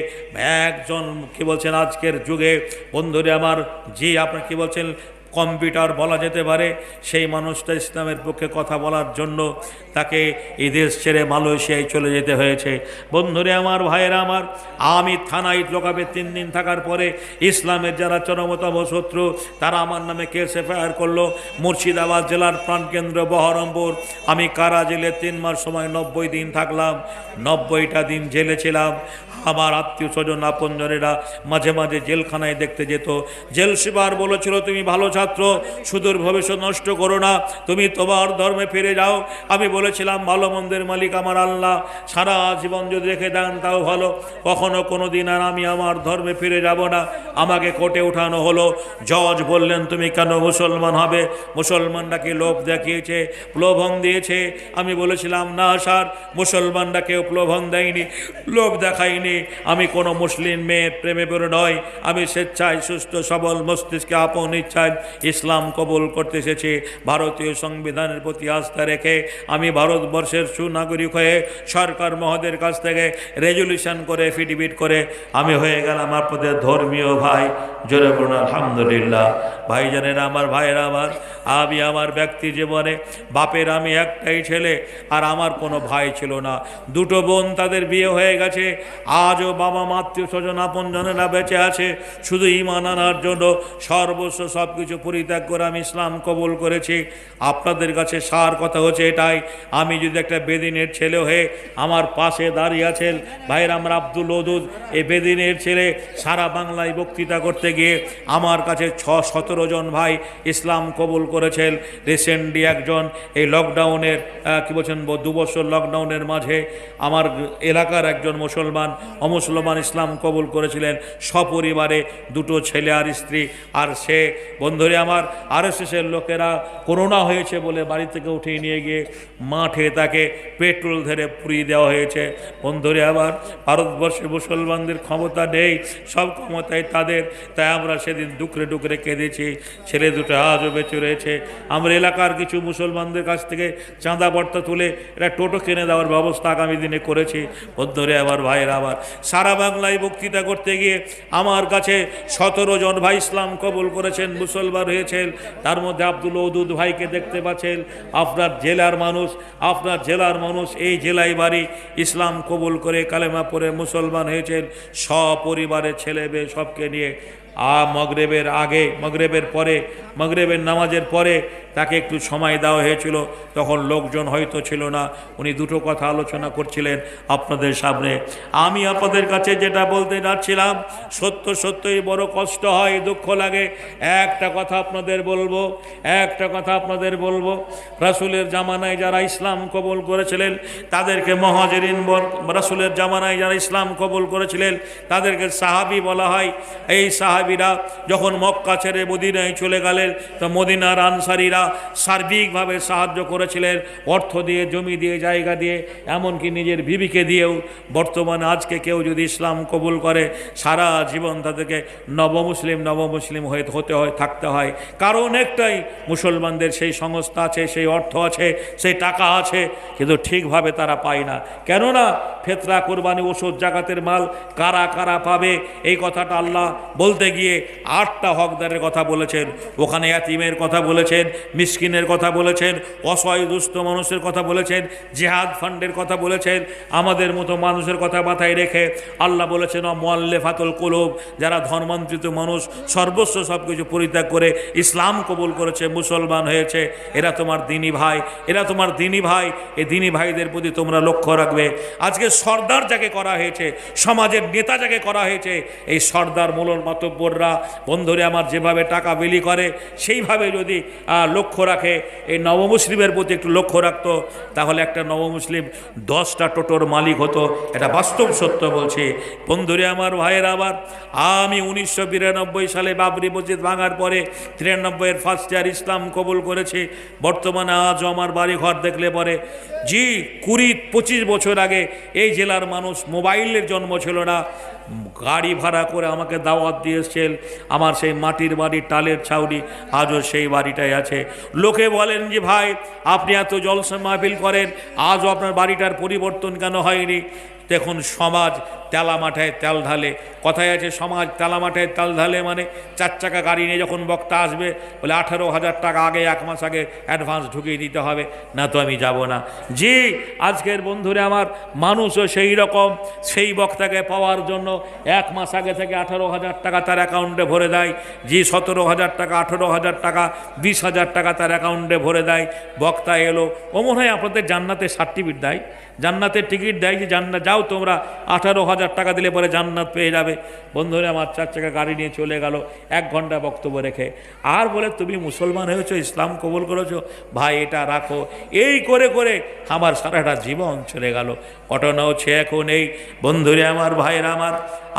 একজন কি বলছেন আজকের যুগে, বন্ধুরে আমার জি আপনার কি বলছেন কম্পিউটার বলা যেতে পারে, সেই মানুষটা ইসলামের পক্ষে কথা বলার জন্য তাকে এই দেশ ছেড়ে মালয়েশিয়ায় চলে যেতে হয়েছে। বন্ধুরে আমার, ভাইয়েরা আমার, আমি থানায় লোকাবে 3 দিন থাকার পরে ইসলামের যারা চরমতম শত্রু তারা আমার নামে কেস এফআইআর করলো। মুর্শিদাবাদ জেলার প্রাণকেন্দ্র বহরমপুর, আমি কারা জেলে 3 মাস সময় 90 দিন থাকলাম। 90টা দিন জেলে ছিলাম। আমার আত্মীয় স্বজন আপনজনেরা মাঝে মাঝে জেলখানায় দেখতে যেত। জেল সুপার বলেছিল, তুমি ভালো ছাত্র, সুদূর ভবিষ্যৎ নষ্ট করো না, তুমি তোমার ধর্মে ফিরে যাও। আমি বলেছিলাম, ভালো মন্দের মালিক আমার আল্লাহ, সারা জীবন যদি রেখে দেন তাও ভালো, কখনো কোনো দিন আর আমি আমার ধর্মে ফিরে যাব না। আমাকে কোর্টে উঠানো হলো। জজ বললেন, তুমি কেন মুসলমান হবে? মুসলমানরা কি লোভ দেখিয়েছে, প্রলোভন দিয়েছে? আমি বলেছিলাম, না স্যার, মুসলমানরা কেউ প্রলোভন দেয়নি, লোভ দেখায়নি। আমি কোনো মুসলিম মেয়ের প্রেমে পড়ে নয়, আমি স্বেচ্ছায় সুস্থ সবল মস্তিষ্কে আপন ইচ্ছায় ইসলাম কবুল করতে এসেছি। ভারতীয় সংবিধানের প্রতি আস্থা রেখে আমি ভারতবর্ষের সুনাগরিক হয়ে সরকার মহোদয়ের কাছ থেকে রেজলিউশন করে এফিডেভিট করে আমি হয়ে গেলাম আপনাদের ধর্মীয় ভাই। জোরে বলুন আলহামদুলিল্লাহ। ভাইজানেরা আমার, ভাইয়েরা আমার, আমি আমার ব্যক্তি জীবনে বাপের আমি একটাই ছেলে, আর আমার কোনো ভাই ছিল না। 2টো বোন, তাদের বিয়ে হয়ে গেছে। আজও বাবা মা আত্মীয় স্বজন আপনজনেরা বেঁচে আছে। শুধু ঈমান আনার জন্য সর্বস্ব সব কিছু পরিত্যাগ করে আমি ইসলাম কবুল করেছি। আপনাদের কাছে সার কথা হচ্ছে এটাই, আমি যদি একটা বেদিনের ছেলে হয়ে আমার পাশে দাঁড়িয়ে আছেন ভাইয়ের আমার আব্দুল ওদুদ, এই বেদিনের ছেলে সারা বাংলায় বক্তৃতা করতে গিয়ে আমার কাছে 17 জন ভাই ইসলাম কবুল করেছেন। রিসেন্টলি একজন এই লকডাউনের কি বলছেন 2 বছর লকডাউনের মাঝে আমার এলাকার একজন মুসলমান অমুসলমান ইসলাম কবুল করেছিলেন, সপরিবারে 2টো ছেলে আর স্ত্রী। আর সে বন্ধুরে আমার, আরএসএসের লোকেরা করোনা হয়েছে বলে বাড়ি থেকে উঠিয়ে নিয়ে গিয়ে মাঠে তাকে পেট্রোল ধরে পুড়িয়ে দেওয়া হয়েছে। বন্ধুরে আবার, ভারতবর্ষে মুসলমানদের ক্ষমতা নেই, সব ক্ষমতায় তাদের। তাই আমরা সেদিন ডুকরে ডুকরে কেঁদেছি। ছেলে 2টো আজও বেঁচে রয়েছে। আমরা এলাকার কিছু মুসলমানদের কাছ থেকে চাঁদা বর্তা তুলে এটা টোটো কিনে দেওয়ার ব্যবস্থা আগামী দিনে করেছি। বন্ধুরে আবার, ভাইয়েরা আবার, সারা বাংলায় বক্তৃতা করতে গিয়ে আমার কাছে 17 জন ভাই ইসলাম কবুল করেছেন, মুসলমান হয়েছেন। তার মধ্যে আব্দুল ওদুদ ভাইকে দেখতে পাচ্ছেন। আপনার জেলার মানুষ, এই জেলায় বাড়ি, ইসলাম কবুল করে কালেমা পড়ে মুসলমান হয়েছেন, সপরিবারে ছেলে মেয়ে সবকে নিয়ে। মগরিবের আগে, মগরিবের নামাজের পরে তাকে একটু সময় দেওয়া হয়েছিল, তখন লোকজন হয়তো ছিল না। উনি 2টো কথা আলোচনা করছিলেন আপনাদের সামনে। আমি আপনাদের কাছে যেটা বলতে যাচ্ছিলাম, সত্যই বড় কষ্ট হয়, দুঃখ লাগে। একটা কথা আপনাদের বলবো, রাসূলের জামানায় যারা ইসলাম কবুল করেছিলেন তাদেরকে মুহাজিরিন, রাসূলের জামানায় যারা ইসলাম কবুল করেছিলেন তাদেরকে সাহাবী বলা হয়। এই সাহাবীরা যখন মক্কা ছেড়ে মদিনায় চলে গেলেন, তো মদিনার আনসারীরা সার্বিকভাবে সাহায্য করেছিলেন, অর্থ দিয়ে, জমি দিয়ে, জায়গা দিয়ে, এমনকি নিজের বিবিকে দিয়েও। বর্তমানে আজকে কেউ যদি ইসলাম কবুল করে, সারা জীবন তাদেরকে নবমুসলিম হতে হয়, থাকতে হয়। কারণ একটাই, মুসলমানদের সেই সংস্থা আছে, সেই অর্থ আছে, সেই টাকা আছে, কিন্তু ঠিকভাবে তারা পায় না। কেননা ফেতরা, কোরবানি, ওষুধ, জাকাতের মাল কারা কারা পাবে, এই কথাটা আল্লাহ বলতে গিয়ে 8টা হকদারের কথা বলেছেন। ওখানে ইয়াতীমের কথা বলেছেন, মিসকিনের কথা বলেছেন, অসহায় দুস্থ মানুষের কথা বলেছেন, জিহাদ ফান্ডের কথা বলেছেন। আমাদের মতো মানুষের কথা মাথায় রেখে আল্লাহ বলেছেন, মুআল্লিফাতুল কুলুব, যারা ধর্মান্তরিত মানুষ, সর্বস্ব সব কিছু পরিত্যাগ করে ইসলাম কবুল করেছে, মুসলমান হয়েছে, এরা তোমার দিনী ভাই। এই দিনী ভাইদের প্রতি তোমরা লক্ষ্য রাখবে। আজকে সর্দার যাকে করা হয়েছে, সমাজের নেতা যাকে করা হয়েছে, এই সর্দার মূলর মাতব্বররা, বন্ধুরে আমার, যেভাবে টাকা বিলি করে সেইভাবে যদি লক্ষ্য রাখে, এই নবমুসলিমের প্রতি একটু লক্ষ্য রাখতো, তাহলে একটা নবমুসলিম 10টা টোটোর মালিক হতো। এটা বাস্তব সত্য বলছি। বন্ধুরে আমার, ভাইয়েরা আবার, আমি 1992 সালে বাবরি মসজিদ ভাঙার পরে 93-এর ফার্স্ট ইয়ার ইসলাম কবুল করেছি। বর্তমানে আজও আমার বাড়ি ঘর দেখলে পরে 20-25 বছর আগে এই জেলার মানুষ, মোবাইলের জন্ম ছিল না, গাড়ি ভাড়া করে আমাকে দাওয়াত দিয়ে এসেছেন। আমার সেই মাটির বাড়ি, টালের ছাউনি, আজও সেই বাড়িটাই আছে। লোকে বলেন যে ভাই, আপনি এত জলসা মাহফিল করেন, আজও আপনার বাড়িটার পরিবর্তন কেন হয়নি? দেখুন, সমাজ তেলা মাঠায় তেল ঢালে। কথায় আছে সমাজ তেলা মাঠায় তেল ঢালে মানে 4 চাকা গাড়ি নিয়ে যখন বক্তা আসবে বলে 18,000 টাকা আগে 1 মাস আগে অ্যাডভান্স ঢুকিয়ে দিতে হবে, না তো আমি যাব না। জি, আজকের বন্ধুরা আমার, মানুষও সেই রকম, সেই বক্তাকে পাওয়ার জন্য 1 মাস আগে থেকে 18,000 টাকা তার অ্যাকাউন্টে ভরে দেয়। জি, 17,000 টাকা, 18,000 টাকা, 20,000 টাকা তার অ্যাকাউন্টে ভরে দেয়। বক্তা এলো, ও মনে হয় আপনাদের জান্নাতের সার্টিফিকেট দেয়, জান্নাতের টিকিট দেয় যে জান্নাত যাও তোমরা, 18,000 টাকা দিলে পরে জান্নাত পেয়ে যাবে। বন্ধুরা আমার 4 চাকা গাড়ি নিয়ে চলে গেল 1 ঘন্টা বক্তব্য রেখে, আর বলে তুমি মুসলমান হয়েছো, ইসলাম কবুল করেছো, ভাই এটা রাখো। এই করে করে আমার সারাটা জীবন চলে গেল। ঘটনা হচ্ছে এখন এই বন্ধুরা আমার, ভাইরা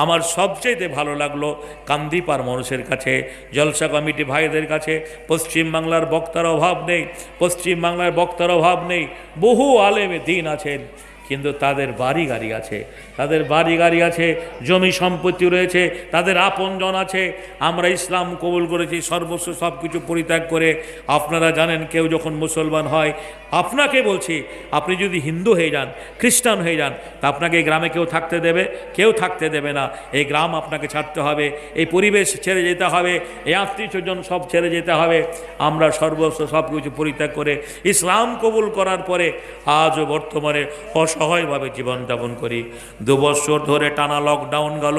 আমার সবচেয়ে ভালো লাগলো কান্দিপার মানুষের কাছে, জলসা কমিটি ভাইদের কাছে। পশ্চিমবাংলার বক্তার অভাব নেই, পশ্চিমবাংলার বক্তার অভাব নেই, বহু আলেমে দিন আছেন, কিন্তু তাদের বাড়ি গাড়ি আছে, তাদের বাড়ি গাড়ি আছে, জমি সম্পত্তি রয়েছে, তাদের আপনজন আছে। আমরা ইসলাম কবুল করেছি সর্বস্ব সব কিছু পরিত্যাগ করে। আপনারা জানেন কেউ যখন মুসলমান হয়, আপনাকে বলছি, আপনি যদি হিন্দু হয়ে যান, খ্রিস্টান হয়ে যান, তা আপনাকে এই গ্রামে কেউ থাকতে দেবে? কেউ থাকতে দেবে না। এই গ্রাম আপনাকে ছাড়তে হবে, এই পরিবেশ ছেড়ে যেতে হবে, এই আত্মীয়স্বজন সব ছেড়ে যেতে হবে। আমরা সর্বস্ব সব কিছু পরিত্যাগ করে ইসলাম কবুল করার পরে আজও বর্তমানে অসহায়ভাবে জীবনযাপন করি। 2 বছর ধরে টানা লকডাউন গেল।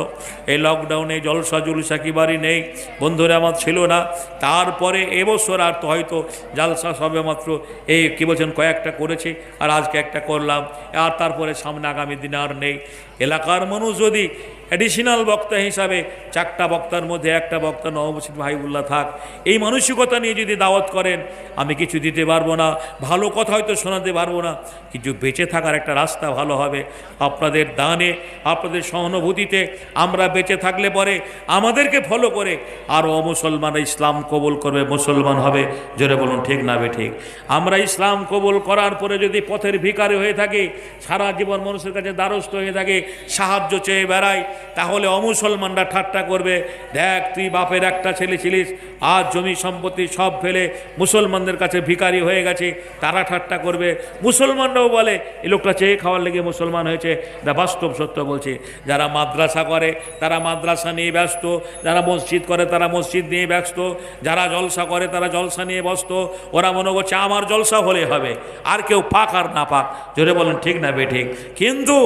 এই লকডাউনে জলসা জুলসা কি বাড়ি নেই, বন্ধুরা আমার ছিল না। তারপরে এবছর আর তো হয়তো জালসা সবে মাত্র এই কী বলছেন কয়েকটা করেছি, আর আজকে একটা করলাম, আর তারপরে সামনে আগামী দিনে আর নেই। এলাকার মানুষ যদি অ্যাডিশনাল বক্তা হিসাবে 4টা বক্তার মধ্যে একটা বক্তা নওমসিদ ভাইবুল্লাহ থাক, এই মানসিকতা নিয়ে যদি দাওয়াত করেন, আমি কিছু দিতে পারবো না, ভালো কথা হয়তো শোনাতে পারবো না, কিন্তু বেঁচে থাকার একটা রাস্তা ভালো হবে। আপনাদের দানে, আপনাদের সহানুভূতিতে আমরা বেঁচে থাকলে পরে আমাদেরকে ফলো করে আরও অমুসলমানরা ইসলাম কবুল করবে, মুসলমান হবে। জোরে বলুন ঠিক না বেঠিক? আমরা ইসলাম কবুল করার পরে যদি পথের ভিখারি হয়ে থাকি, সারা জীবন মানুষের কাছে দ্বারস্থ হয়ে থাকে, সাহায্য চেয়ে বেড়াই, তাহলে অমুসলমানরা ঠাট্টা করবে। দেখ, তুই বাপের একটা ছেলে ছিলিস, আজ জমি সম্পত্তি সব ফেলে মুসলমানদের কাছে ভিখারি হয়ে গেছে, তারা ঠাট্টা করবে। মুসলমানরাও বলে এই লোকটা চেয়ে খাওয়ার লেগে মুসলমান হয়েছে। এটা বাস্তব সত্য বলছি। যারা মাদ্রাসা করে তারা মাদ্রাসা নিয়ে ব্যস্ত, যারা মসজিদ করে তারা মসজিদ নিয়ে ব্যস্ত, যারা জলসা করে তারা জলসা নিয়ে ব্যস্ত। ওরা মনে করছে আমার জলসা হলে হবে, আর কেউ পাক আর না পাক। জোরে বলেন ঠিক না বেঠিক? কিন্তু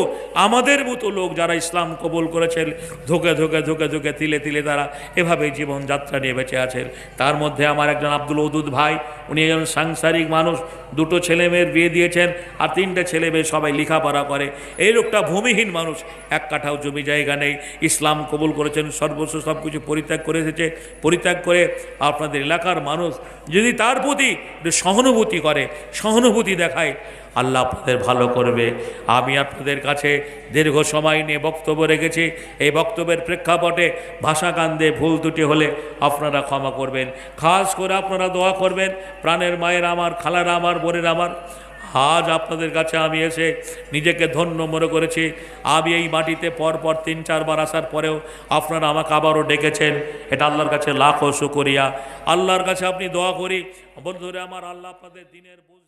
আমাদের মতো লোক যারা ইসলাম কবুল করেছেন, ধোকে ধোকে ধোকে ধোকে তিলে তিলে তারা এভাবেই জীবনযাত্রা নিয়ে বেঁচে আছেন। তার মধ্যে আমার একজন আব্দুল ওদুদ ভাই, উনি একজন সাংসারিক মানুষ, 2 ছেলে মেয়ের বিয়ে দিয়েছেন, আর 3টে ছেলে মেয়ে সবাই লেখাপড়া করে। এই লোকটা ভূমিহীন মানুষ, 1 কাঠাও জমি জায়গা নেই, ইসলাম কবুল করেছেন, সর্বস্ব সব কিছু পরিত্যাগ করে এসেছে। পরিত্যাগ করে আপনাদের এলাকার মানুষ যদি তার প্রতি সহানুভূতি করে, সহানুভূতি দেখায়, আল্লাহ আপনাদের ভালো করবে। আমি আপনাদের কাছে দীর্ঘ সময় নিয়ে বক্তব্য রেখেছি। এই বক্তব্যের প্রেক্ষাপটে ভাষা কান্দে ভুল ত্রুটি হলে আপনারা ক্ষমা করবেন। খাস করে আপনারা দোয়া করবেন, প্রাণের মায়ের আমার, খালারা আমার, বোনের আমার। আজ আপনাদের কাছে আমি এসে নিজেকে ধন্য মনে করেছি। আমি এই মাটিতে পরপর 3-4 বার আসার পরেও আপনারা আমাকে আবারও ডেকেছেন, এটা আল্লাহর কাছে লাখো শুকরিয়া। আল্লাহর কাছে আপনি দোয়া করি বন্ধুরা আমার, আল্লাহ আপনাদের দিনের বুঝ